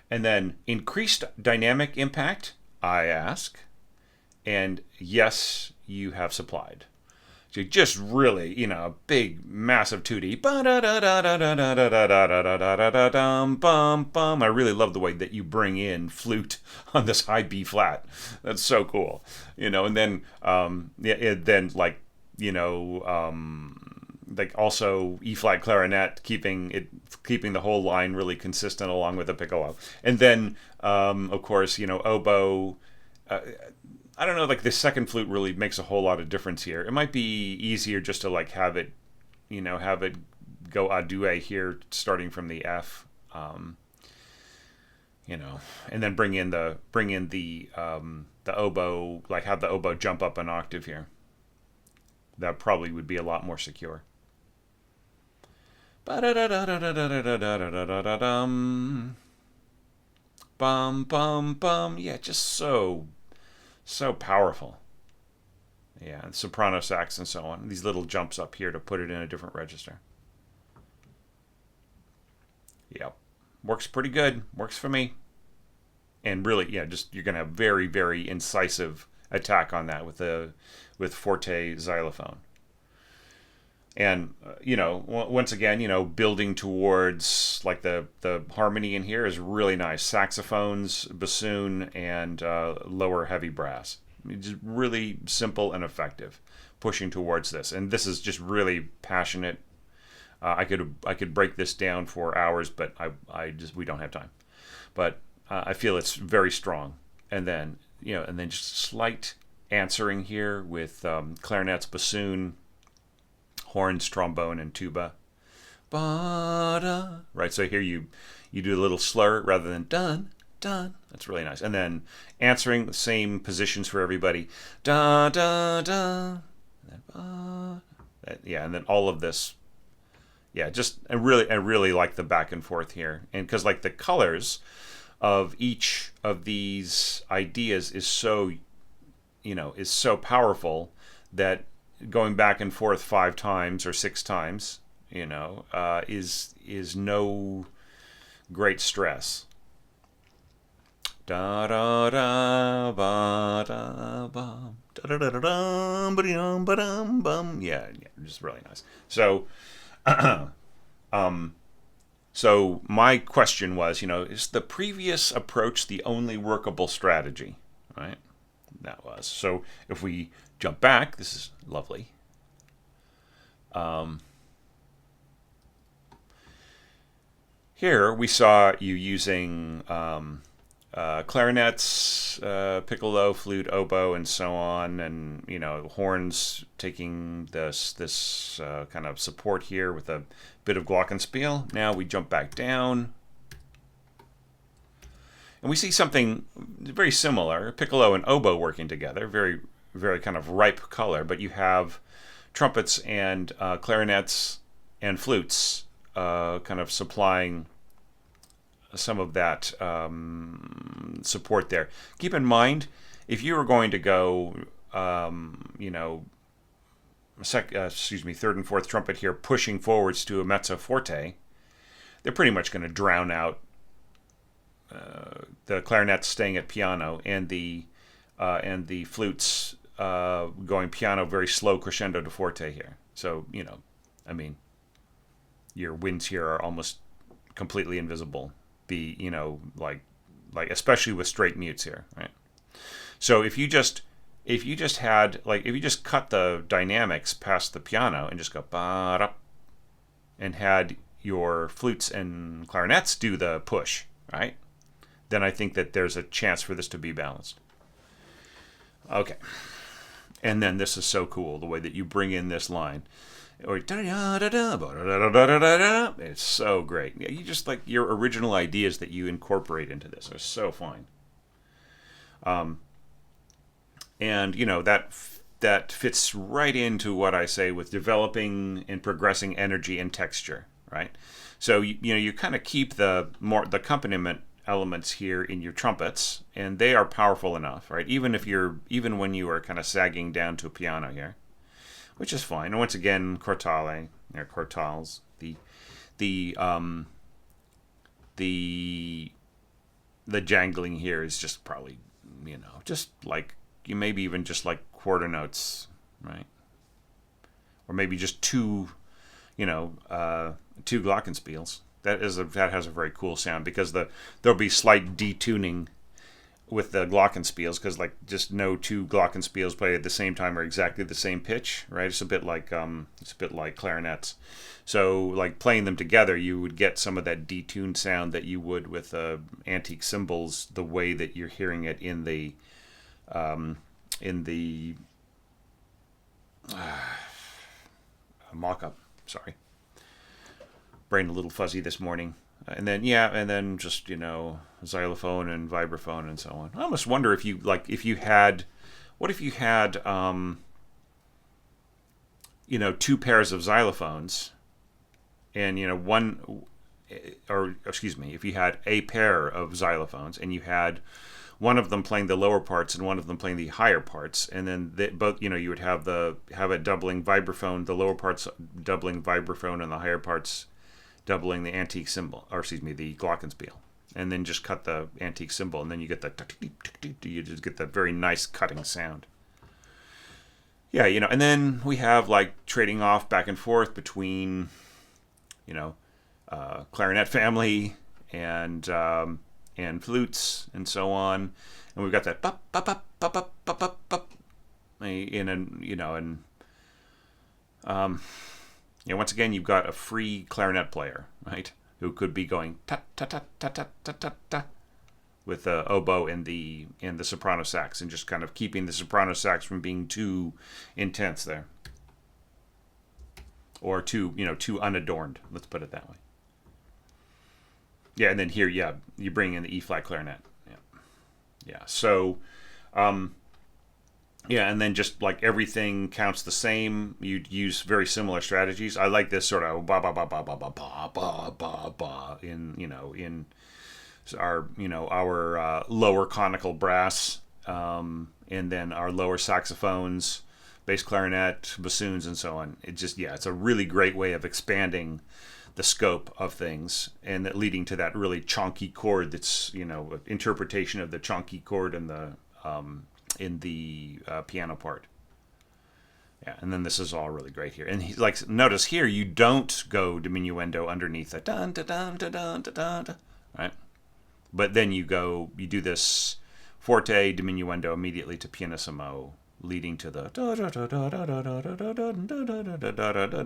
and then increased dynamic impact, I ask, and yes, you have supplied. So just really, a big, massive 2D. I really love the way that you bring in flute on this high B flat. That's so cool, And then, like also E flat clarinet, keeping the whole line really consistent along with the piccolo, and then, of course, oboe. I don't know, like the second flute really makes a whole lot of difference here. It might be easier just to like have it go a duet here, starting from the F, and then bring in the oboe, like have the oboe jump up an octave here. That probably would be a lot more secure. Bum bum bum. Yeah, just so powerful. Yeah, and soprano sax and so on. These little jumps up here to put it in a different register. Yep. Works pretty good. Works for me. And really, yeah, just you're going to have very, very incisive attack on that with forte xylophone. And, once again, building towards like the harmony in here is really nice. Saxophones, bassoon, and lower heavy brass. It's really simple and effective, pushing towards this. And this is just really passionate. I could break this down for hours, but we don't have time. But I feel it's very strong. And then, just slight answering here with clarinets, bassoon, horns, trombone, and tuba. Ba-da. Right, so here you do a little slur rather than dun, dun. That's really nice. And then answering the same positions for everybody. Da, da, da. And then, yeah, and then all of this, yeah. Just I really like the back and forth here, and because like the colors of each of these ideas is so is so powerful that going back and forth 5 times or 6 times, is no great stress. Da da da ba da ba da da da da ba dum ba dum bum. Yeah, just really nice. So my question was, is the previous approach the only workable strategy? Right? That was. So if we jump back, this is lovely. Here we saw you using clarinets, piccolo, flute, oboe, and so on, and horns taking this kind of support here with a bit of glockenspiel. Now we jump back down, and we see something very similar: piccolo and oboe working together, very very kind of ripe color. But you have trumpets and clarinets and flutes kind of supplying some of that support there. Keep in mind, if you were going to go, third and fourth trumpet here, pushing forwards to a mezzo forte, they're pretty much going to drown out the clarinets staying at piano and the flutes going piano very slow crescendo to forte here. So I mean, your winds here are almost completely invisible. Like especially with straight mutes here, right? So if you just cut the dynamics past the piano and just go ba and had your flutes and clarinets do the push, right? Then I think that there's a chance for this to be balanced. Okay. And then this is so cool, the way that you bring in this line. Or it's so great. You just like your original ideas that you incorporate into this are so fine. And that fits right into what I say with developing and progressing energy and texture, right? So you kind of keep the accompaniment elements here in your trumpets, and they are powerful enough, right? Even when you are kind of sagging down to a piano here, which is fine. And once again, quartale or quartals, the jangling here is just probably just like you maybe even just like quarter notes, right? Or maybe just two glockenspiels. That has a very cool sound, because there'll be slight detuning with the glockenspiels, because like just no two glockenspiels played at the same time are exactly the same pitch, right? It's a bit like clarinets. So like playing them together, you would get some of that detuned sound that you would with antique cymbals, the way that you're hearing it in the mock-up. Sorry. Brain a little fuzzy this morning. And then just xylophone and vibraphone and so on. I almost wonder if you had 2 pairs of xylophones, and if you had a pair of xylophones and you had one of them playing the lower parts and one of them playing the higher parts, and then both you would have it doubling vibraphone, the lower parts doubling vibraphone and the higher parts doubling the antique cymbal, the glockenspiel, and then just cut the antique cymbal, and then you get you just get that very nice cutting sound. Yeah, and then we have like trading off back and forth between, clarinet family and flutes and so on, and we've got that pop pop pop pop pop pop pop pop, once again, you've got a free clarinet player, right, who could be going ta ta ta ta ta ta ta ta with the oboe and the soprano sax, and just kind of keeping the soprano sax from being too intense there, or too unadorned. Let's put it that way. Yeah, and then here, you bring in the E flat clarinet. Yeah. So Yeah, and then just like everything counts the same. You'd use very similar strategies. I like this sort of ba ba ba ba ba ba ba ba ba ba in in our lower conical brass, and then our lower saxophones, bass clarinet, bassoons, and so on. It just it's a really great way of expanding the scope of things and that leading to that really chonky chord. That's interpretation of the chonky chord in the piano part. Yeah, and then this is all really great here. And like, notice here you don't go diminuendo underneath the dun dun dun dun dun dun dun, right? But then you do this forte diminuendo immediately to pianissimo, leading to the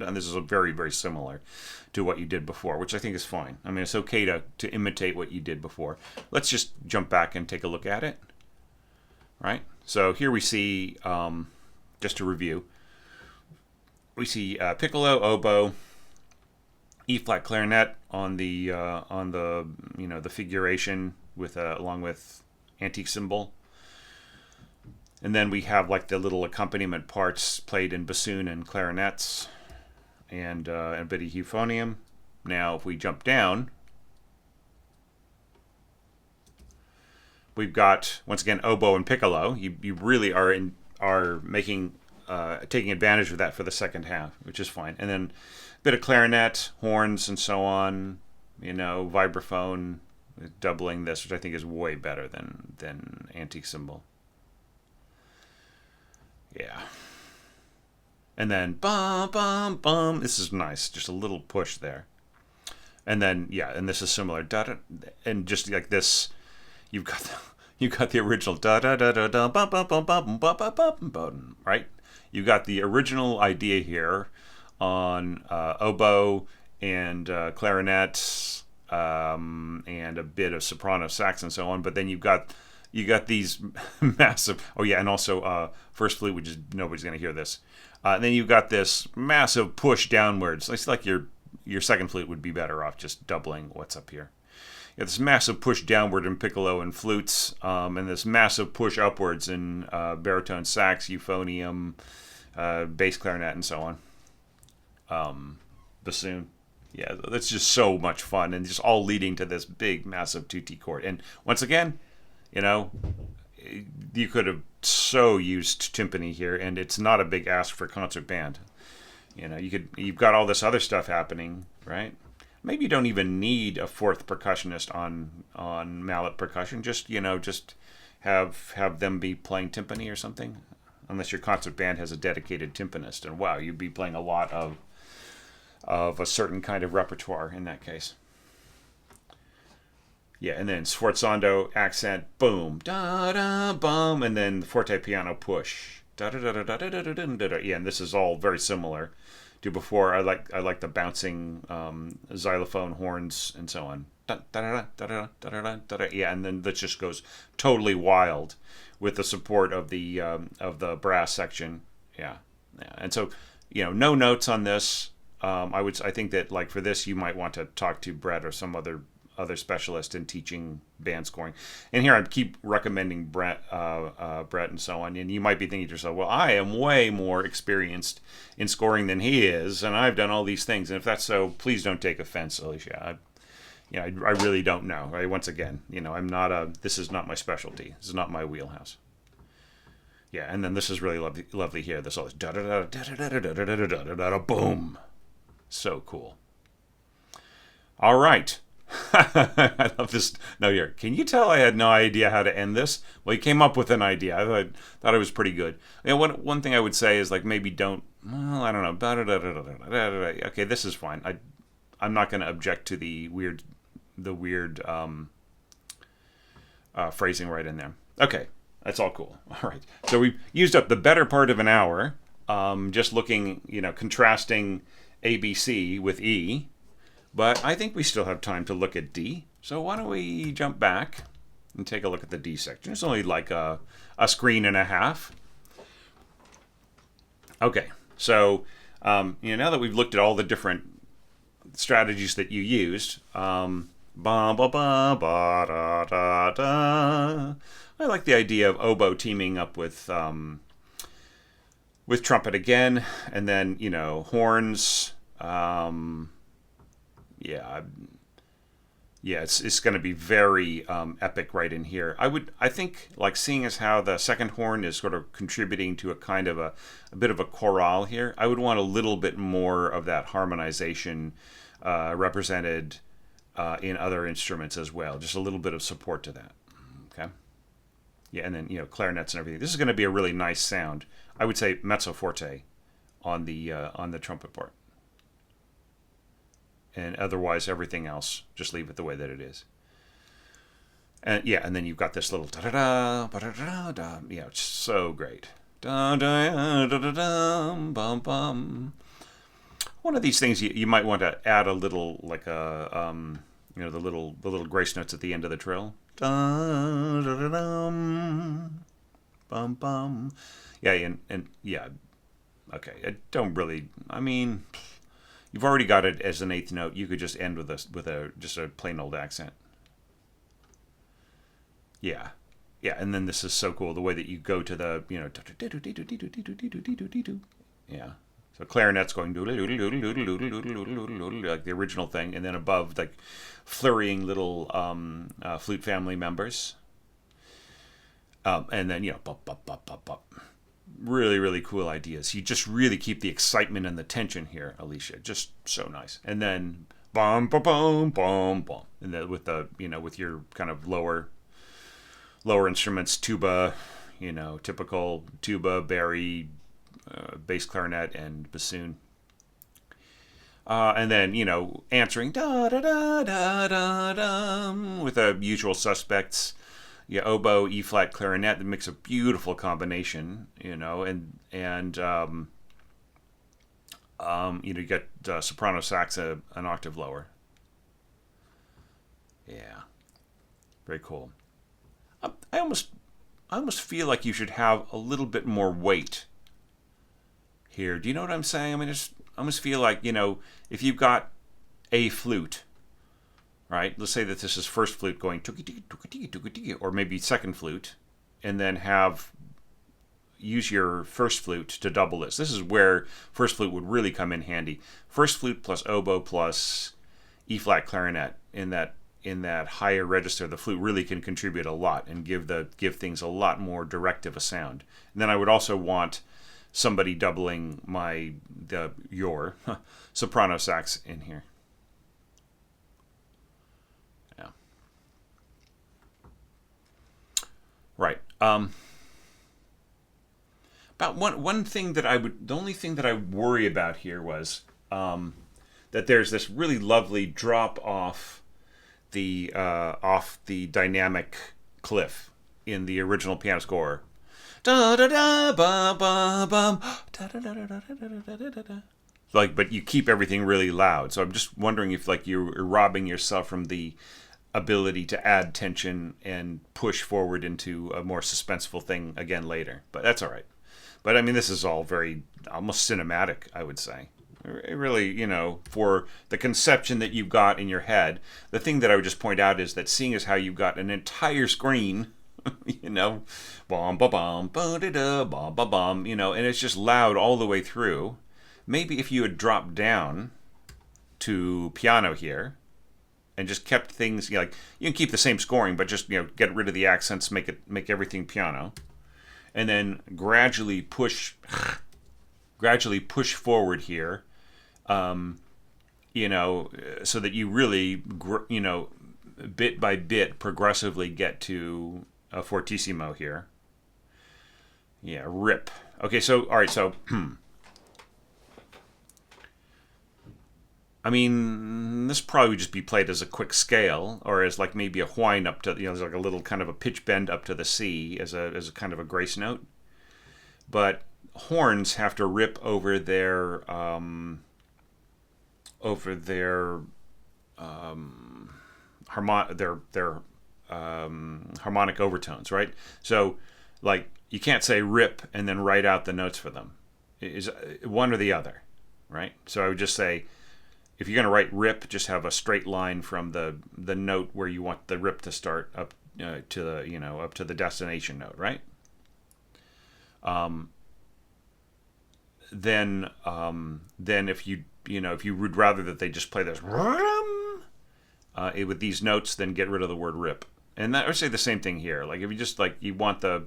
and this is very, very similar to what you did before, which I think is fine. I mean, it's okay to imitate what you did before. Let's just jump back and take a look at it. Right? So here we see, just to review, we see piccolo, oboe, E flat clarinet on the the figuration with along with antique cymbal, and then we have like the little accompaniment parts played in bassoon and clarinets, and a bit of euphonium. Now, if we jump down, we've got once again oboe and piccolo. You really are making taking advantage of that for the second half, which is fine. And then a bit of clarinet, horns, and so on. Vibraphone, doubling this, which I think is way better than antique cymbal. Yeah. And then bum bum bum. This is nice, just a little push there. And then and this is similar. And just like this, you've got the original da da da da da bum bum bum bum bum bum bum, right? You got the original idea here on oboe and clarinet, and a bit of soprano sax and so on. But then you got these massive. Oh yeah, and also first flute, which is nobody's going to hear this. Then you've got this massive push downwards. It's like your second flute would be better off just doubling what's up here. You have this massive push downward in piccolo and flutes, and this massive push upwards in baritone sax, euphonium, bass clarinet, and so on. Bassoon. Yeah, that's just so much fun, and just all leading to this big, massive tutti chord. And once again, you could have so used timpani here, and it's not a big ask for concert band. You've got all this other stuff happening, right? Maybe you don't even need a fourth percussionist on mallet percussion. Just have them be playing timpani or something, unless your concert band has a dedicated timpanist. And wow, you'd be playing a lot of a certain kind of repertoire in that case. Yeah, and then sforzando, accent, boom, da da bum, and then the forte piano push, da da da da da da da da da. Yeah, and this is all very similar to before. I like the bouncing xylophone horns and so on. Da da da da da da da da. Yeah, and then that just goes totally wild with the support of the brass section. Yeah, and so no notes on this. I think that like for this you might want to talk to Brett or some other specialist in teaching band scoring. And here I keep recommending Brett and so on. And you might be thinking to yourself, well, I am way more experienced in scoring than he is, and I've done all these things. And if that's so, please don't take offense, Alicia. I really don't know. Right? Once again, I'm not this is not my specialty. This is not my wheelhouse. Yeah, and then this is really lovely here. This all is da da da da da da da da da da da boom. So cool. All right. I love this note here. Can you tell I had no idea how to end this? Well, he came up with an idea. I thought it was pretty good. One thing I would say is like maybe don't. Well, I don't know. Okay, this is fine. I'm not going to object to the weird phrasing right in there. Okay, that's all cool. All right. So we used up the better part of an hour, just looking, contrasting ABC with E. But I think we still have time to look at D. So why don't we jump back and take a look at the D section. It's only like a screen and a half. Okay, so now that we've looked at all the different strategies that you used, ba ba ba ba da da da. I like the idea of oboe teaming up with with trumpet again, and then horns. Yeah, yeah, it's going to be very epic right in here. I think, like, seeing as how the second horn is sort of contributing to a kind of a bit of a chorale here, I would want a little bit more of that harmonization represented in other instruments as well. Just a little bit of support to that. Okay. Yeah, and then clarinets and everything. This is going to be a really nice sound. I would say mezzo forte on the trumpet part. And otherwise, everything else, just leave it the way that it is. And yeah, and then you've got this little da da da da da da. Yeah, it's so great. Da da da da da bum bum. One of these things you might want to add a little, like a the little grace notes at the end of the trill. Da da da dum bum bum. Yeah, and yeah. Okay, I don't really. I mean, you've already got it as an eighth note. You could just end with just a plain old accent. Yeah, yeah, and then this is so cool the way that you go to the yeah. So clarinet's going like the original thing, and then above like flurrying little flute family members, and then bop bop bop bop bop. Really, really cool ideas. You just really keep the excitement and the tension here, Alicia. Just so nice. And then bum bum bum bum bum. And then with the with your kind of lower instruments, tuba, typical tuba, bari, bass clarinet, and bassoon. And then answering da da da da da da with the usual suspects. Yeah, oboe, E flat, clarinet. That makes a beautiful combination, and you get soprano sax an octave lower. Yeah, very cool. I almost feel like you should have a little bit more weight here. Do you know what I'm saying? I mean, I almost feel like if you've got a flute. Right? Let's say that this is first flute going or maybe second flute, and then use your first flute to double this. This is where first flute would really come in handy. First flute plus oboe plus E flat clarinet in that higher register. The flute really can contribute a lot and give things a lot more direct of a sound. And then I would also want somebody doubling your soprano sax in here. Right. About one thing the only thing that I worry about here was that there's this really lovely drop off the dynamic cliff in the original piano score. Da da da ba ba bum da da da da da da da da. Like, but you keep everything really loud. So I'm just wondering if you're robbing yourself from the ability to add tension and push forward into a more suspenseful thing again later. But that's all right. But I mean, this is all very almost cinematic, I would say. It really, for the conception that you've got in your head. The thing that I would just point out is that seeing as how you've got an entire screen, bom ba bom ba da da bom ba bom, and it's just loud all the way through. Maybe if you had dropped down to piano here, and just kept things you can keep the same scoring, but just get rid of the accents, make everything piano, and then gradually push forward here, so that you really bit by bit progressively get to a fortissimo here. Yeah, rip. Okay, so all right, so. I mean, this probably would just be played as a quick scale, or as maybe a whine up to, there's like a little kind of a pitch bend up to the C as a kind of a grace note. But horns have to rip over their harmonic overtones, right? So, you can't say rip and then write out the notes for them. It is one or the other, right? So I would just say, if you're going to write rip, just have a straight line from the note where you want the rip to start up to the up to the destination note, right? then if if you would rather that they just play this with these notes, then get rid of the word rip. And that, I would say the same thing here. Like if you just if you want the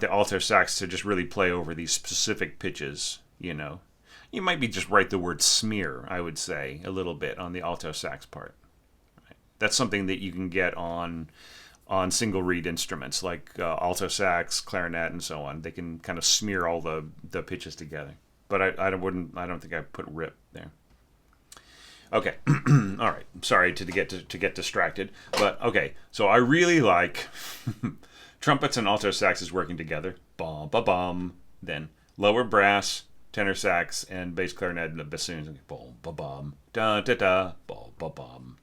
alto sax to just really play over these specific pitches, you might be just write the word smear, I would say, a little bit on the alto sax part. Right? That's something that you can get on single reed instruments like alto sax, clarinet, and so on. They can kind of smear all the pitches together. But I don't think I put rip there. Okay, all right. Sorry to get distracted, but okay. So I really like trumpets and alto saxes working together. Bum ba bum. Then lower brass, tenor sax, and bass clarinet and bassoons. Bum ba bum. Da da da. Bum ba bum.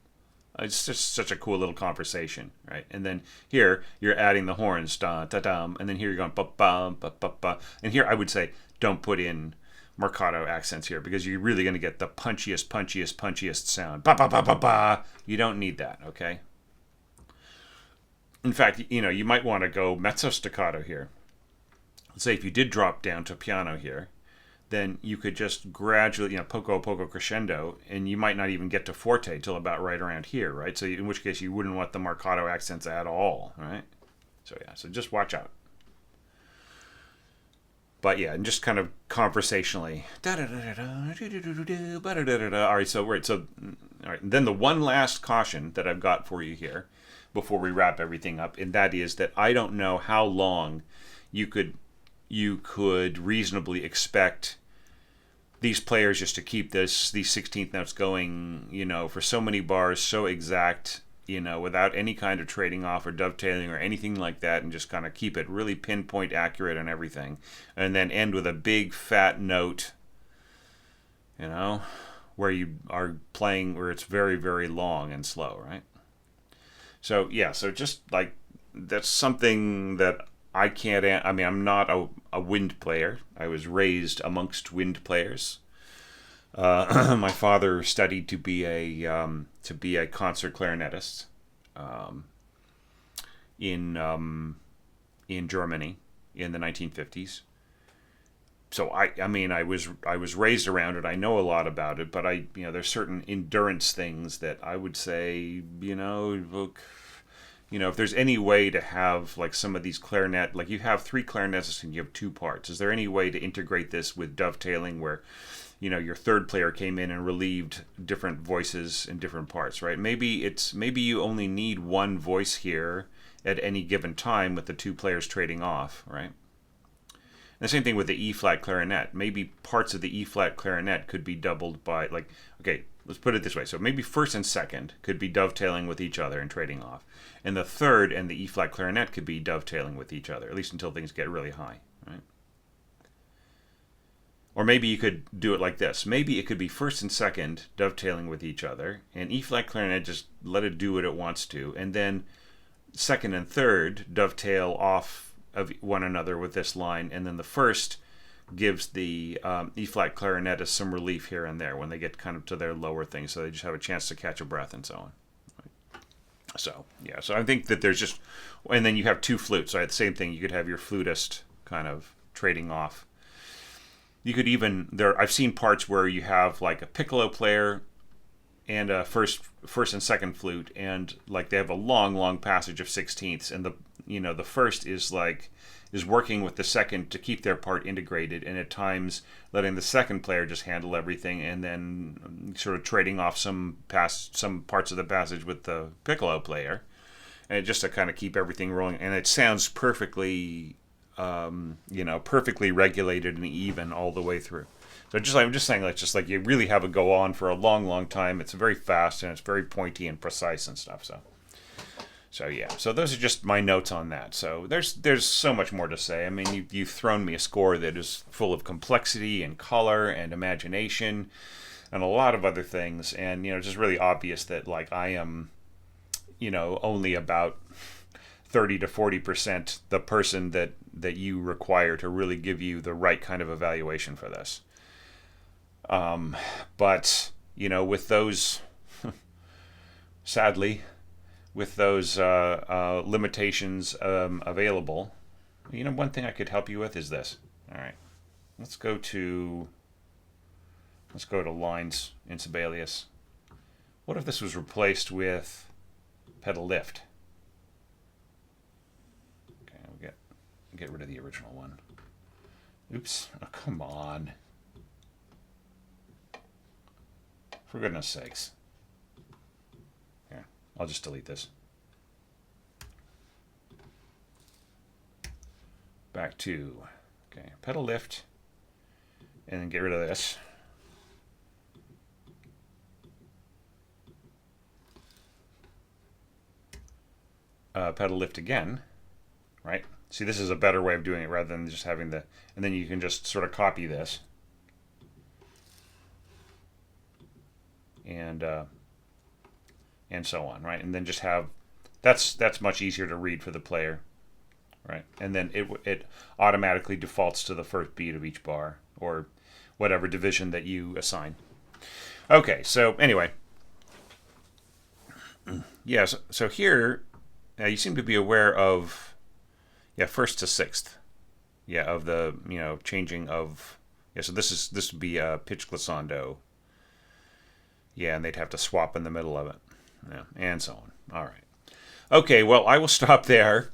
It's just such a cool little conversation, right? And then here you're adding the horns, da da dum, and then here you're going ba bum ba ba ba. And here I would say don't put in marcato accents here because you're really going to get the punchiest sound. Ba ba ba ba ba. You don't need that, okay? In fact, you might want to go mezzo staccato here. Let's say if you did drop down to piano here, then you could just gradually, poco crescendo, and you might not even get to forte till about right around here, right? So in which case you wouldn't want the marcato accents at all, right? So yeah, so just watch out. But yeah, and just kind of conversationally. All right, so then the one last caution that I've got for you here before we wrap everything up, and that is that I don't know how long you could reasonably expect these players just to keep these 16th notes going, for so many bars, so exact, without any kind of trading off or dovetailing or anything like that, and just kind of keep it really pinpoint accurate on everything, and then end with a big fat note, where you are playing where it's very, very long and slow, right? So yeah, so just like that's something that I can't. I mean, I'm not a wind player. I was raised amongst wind players. My father studied to be a concert clarinetist in Germany in the 1950s. So I was raised around it. I know a lot about it, but there's certain endurance things that I would say, look. If there's any way to have like some of these clarinet, like you have 3 clarinetists and you have 2 parts, is there any way to integrate this with dovetailing where, your third player came in and relieved different voices in different parts, right? Maybe you only need one voice here at any given time with the 2 players trading off, right? And the same thing with the E-flat clarinet. Maybe parts of the E-flat clarinet could be doubled by, like, okay, let's put it this way. So maybe first and second could be dovetailing with each other and trading off. And the third and the E-flat clarinet could be dovetailing with each other, at least until things get really high, right? Or maybe you could do it like this. Maybe it could be first and second dovetailing with each other, and E-flat clarinet just let it do what it wants to, and then second and third dovetail off of one another with this line, and then the first gives the E-flat clarinetist some relief here and there when they get kind of to their lower things, so they just have a chance to catch a breath and so on. So yeah, so I think that there's just, and then you have 2 flutes. So the same thing. You could have your flutist kind of trading off. You could even I've seen parts where you have like a piccolo player and a first and second flute, and like they have a long passage of 16ths, and the first is working with the second to keep their part integrated, and at times letting the second player just handle everything, and then sort of trading off some parts of the passage with the piccolo player, and just to kind of keep everything rolling. And it sounds perfectly, perfectly regulated and even all the way through. So I'm just saying, like you really have it go on for a long time. It's very fast and it's very pointy and precise and stuff. So yeah, so those are just my notes on that. So there's so much more to say. I mean, you've thrown me a score that is full of complexity and color and imagination and a lot of other things. And, it's just really obvious that like I am, only about 30 to 40% the person that you require to really give you the right kind of evaluation for this. But, with those, sadly, with those limitations available, one thing I could help you with is this. All right. let's go to lines in Sibelius. What if this was replaced with pedal lift? Okay, we'll get rid of the original one. Oops. Oh, come on. For goodness sakes. Here, I'll just delete this. Back to, okay, pedal lift, and then get rid of this. Pedal lift again, right? See, this is a better way of doing it rather than just having the, and then you can just sort of copy this. And so on, right? And then just have, that's much easier to read for the player, right? And then it automatically defaults to the first beat of each bar, or whatever division that you assign. Okay, so anyway. Yes, so here, now you seem to be aware of, yeah, first to sixth. Yeah, of the, changing of, yeah, so this would be a pitch glissando. Yeah, and they'd have to swap in the middle of it. Yeah, and so on. All right. Okay, well, I will stop there.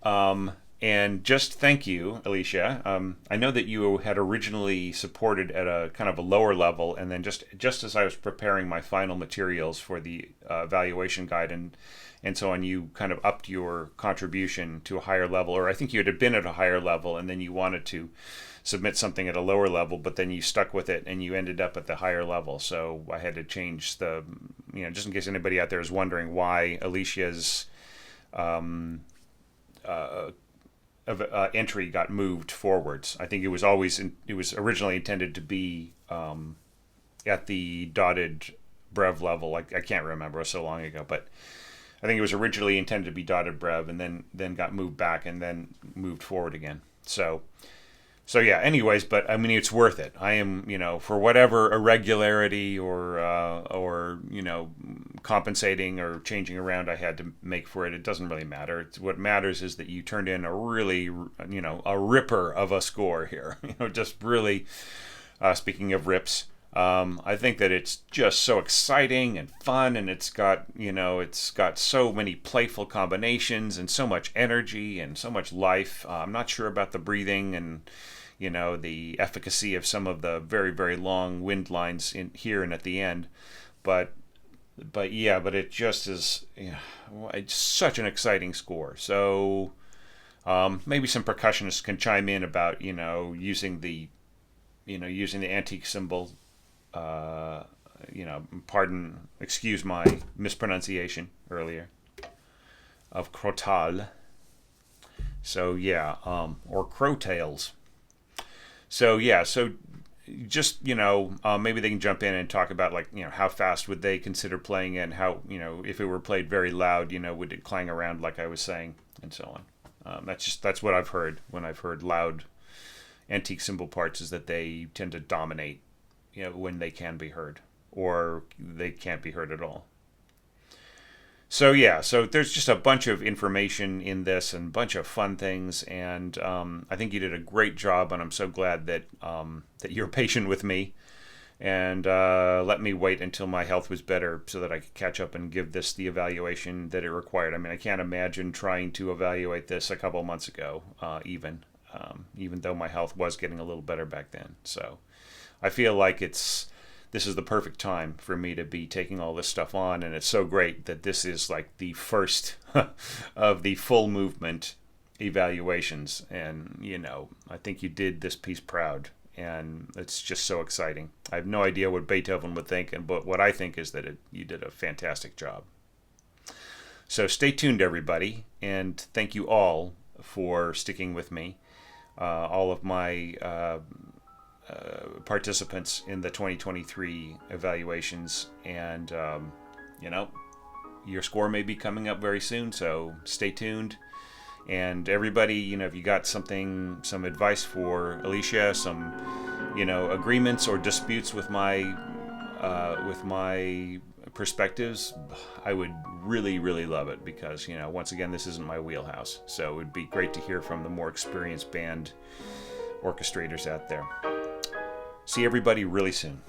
And just thank you, Alicia. I know that you had originally supported at a kind of a lower level, and then just as I was preparing my final materials for the evaluation guide and so on, you kind of upped your contribution to a higher level, or I think you had been at a higher level, and then you wanted to submit something at a lower level, but then you stuck with it and you ended up at the higher level. So I had to change the, just in case anybody out there is wondering why Alicia's entry got moved forwards. I think it was originally intended to be at the dotted brev level. I can't remember, it was so long ago, but I think it was originally intended to be dotted brev and then got moved back and then moved forward again. So yeah, anyways, but I mean, it's worth it. I am, for whatever irregularity or compensating or changing around I had to make for it, it doesn't really matter. What matters is that you turned in a really, a ripper of a score here. Just really, speaking of rips, I think that it's just so exciting and fun, and it's got so many playful combinations and so much energy and so much life. I'm not sure about the breathing and the efficacy of some of the very, very long wind lines in here and at the end, but it just is, it's such an exciting score. So maybe some percussionists can chime in about using the antique symbol. Excuse my mispronunciation earlier of crotal. So yeah, or crowtails. So yeah, so just maybe they can jump in and talk about how fast would they consider playing it, and how if it were played very loud, would it clang around like I was saying, and so on. That's what I've heard when I've heard loud antique cymbal parts, is that they tend to dominate when they can be heard, or they can't be heard at all. So yeah, so there's just a bunch of information in this and a bunch of fun things, and I think you did a great job, and I'm so glad that you're patient with me and let me wait until my health was better so that I could catch up and give this the evaluation that it required. I mean, I can't imagine trying to evaluate this a couple months ago, even though my health was getting a little better back then. So I feel like this is the perfect time for me to be taking all this stuff on, and it's so great that this is like the first of the full movement evaluations, and I think you did this piece proud, and it's just so exciting. I have no idea what Beethoven would think, but what I think is that you did a fantastic job. So stay tuned, everybody, and thank you all for sticking with me. All of my participants in the 2023 evaluations, and your score may be coming up very soon, so stay tuned. And everybody, if you got some advice for Alicia, some agreements or disputes with my perspectives, I would really, really love it, because once again, this isn't my wheelhouse, so it would be great to hear from the more experienced band orchestrators out there. See everybody really soon.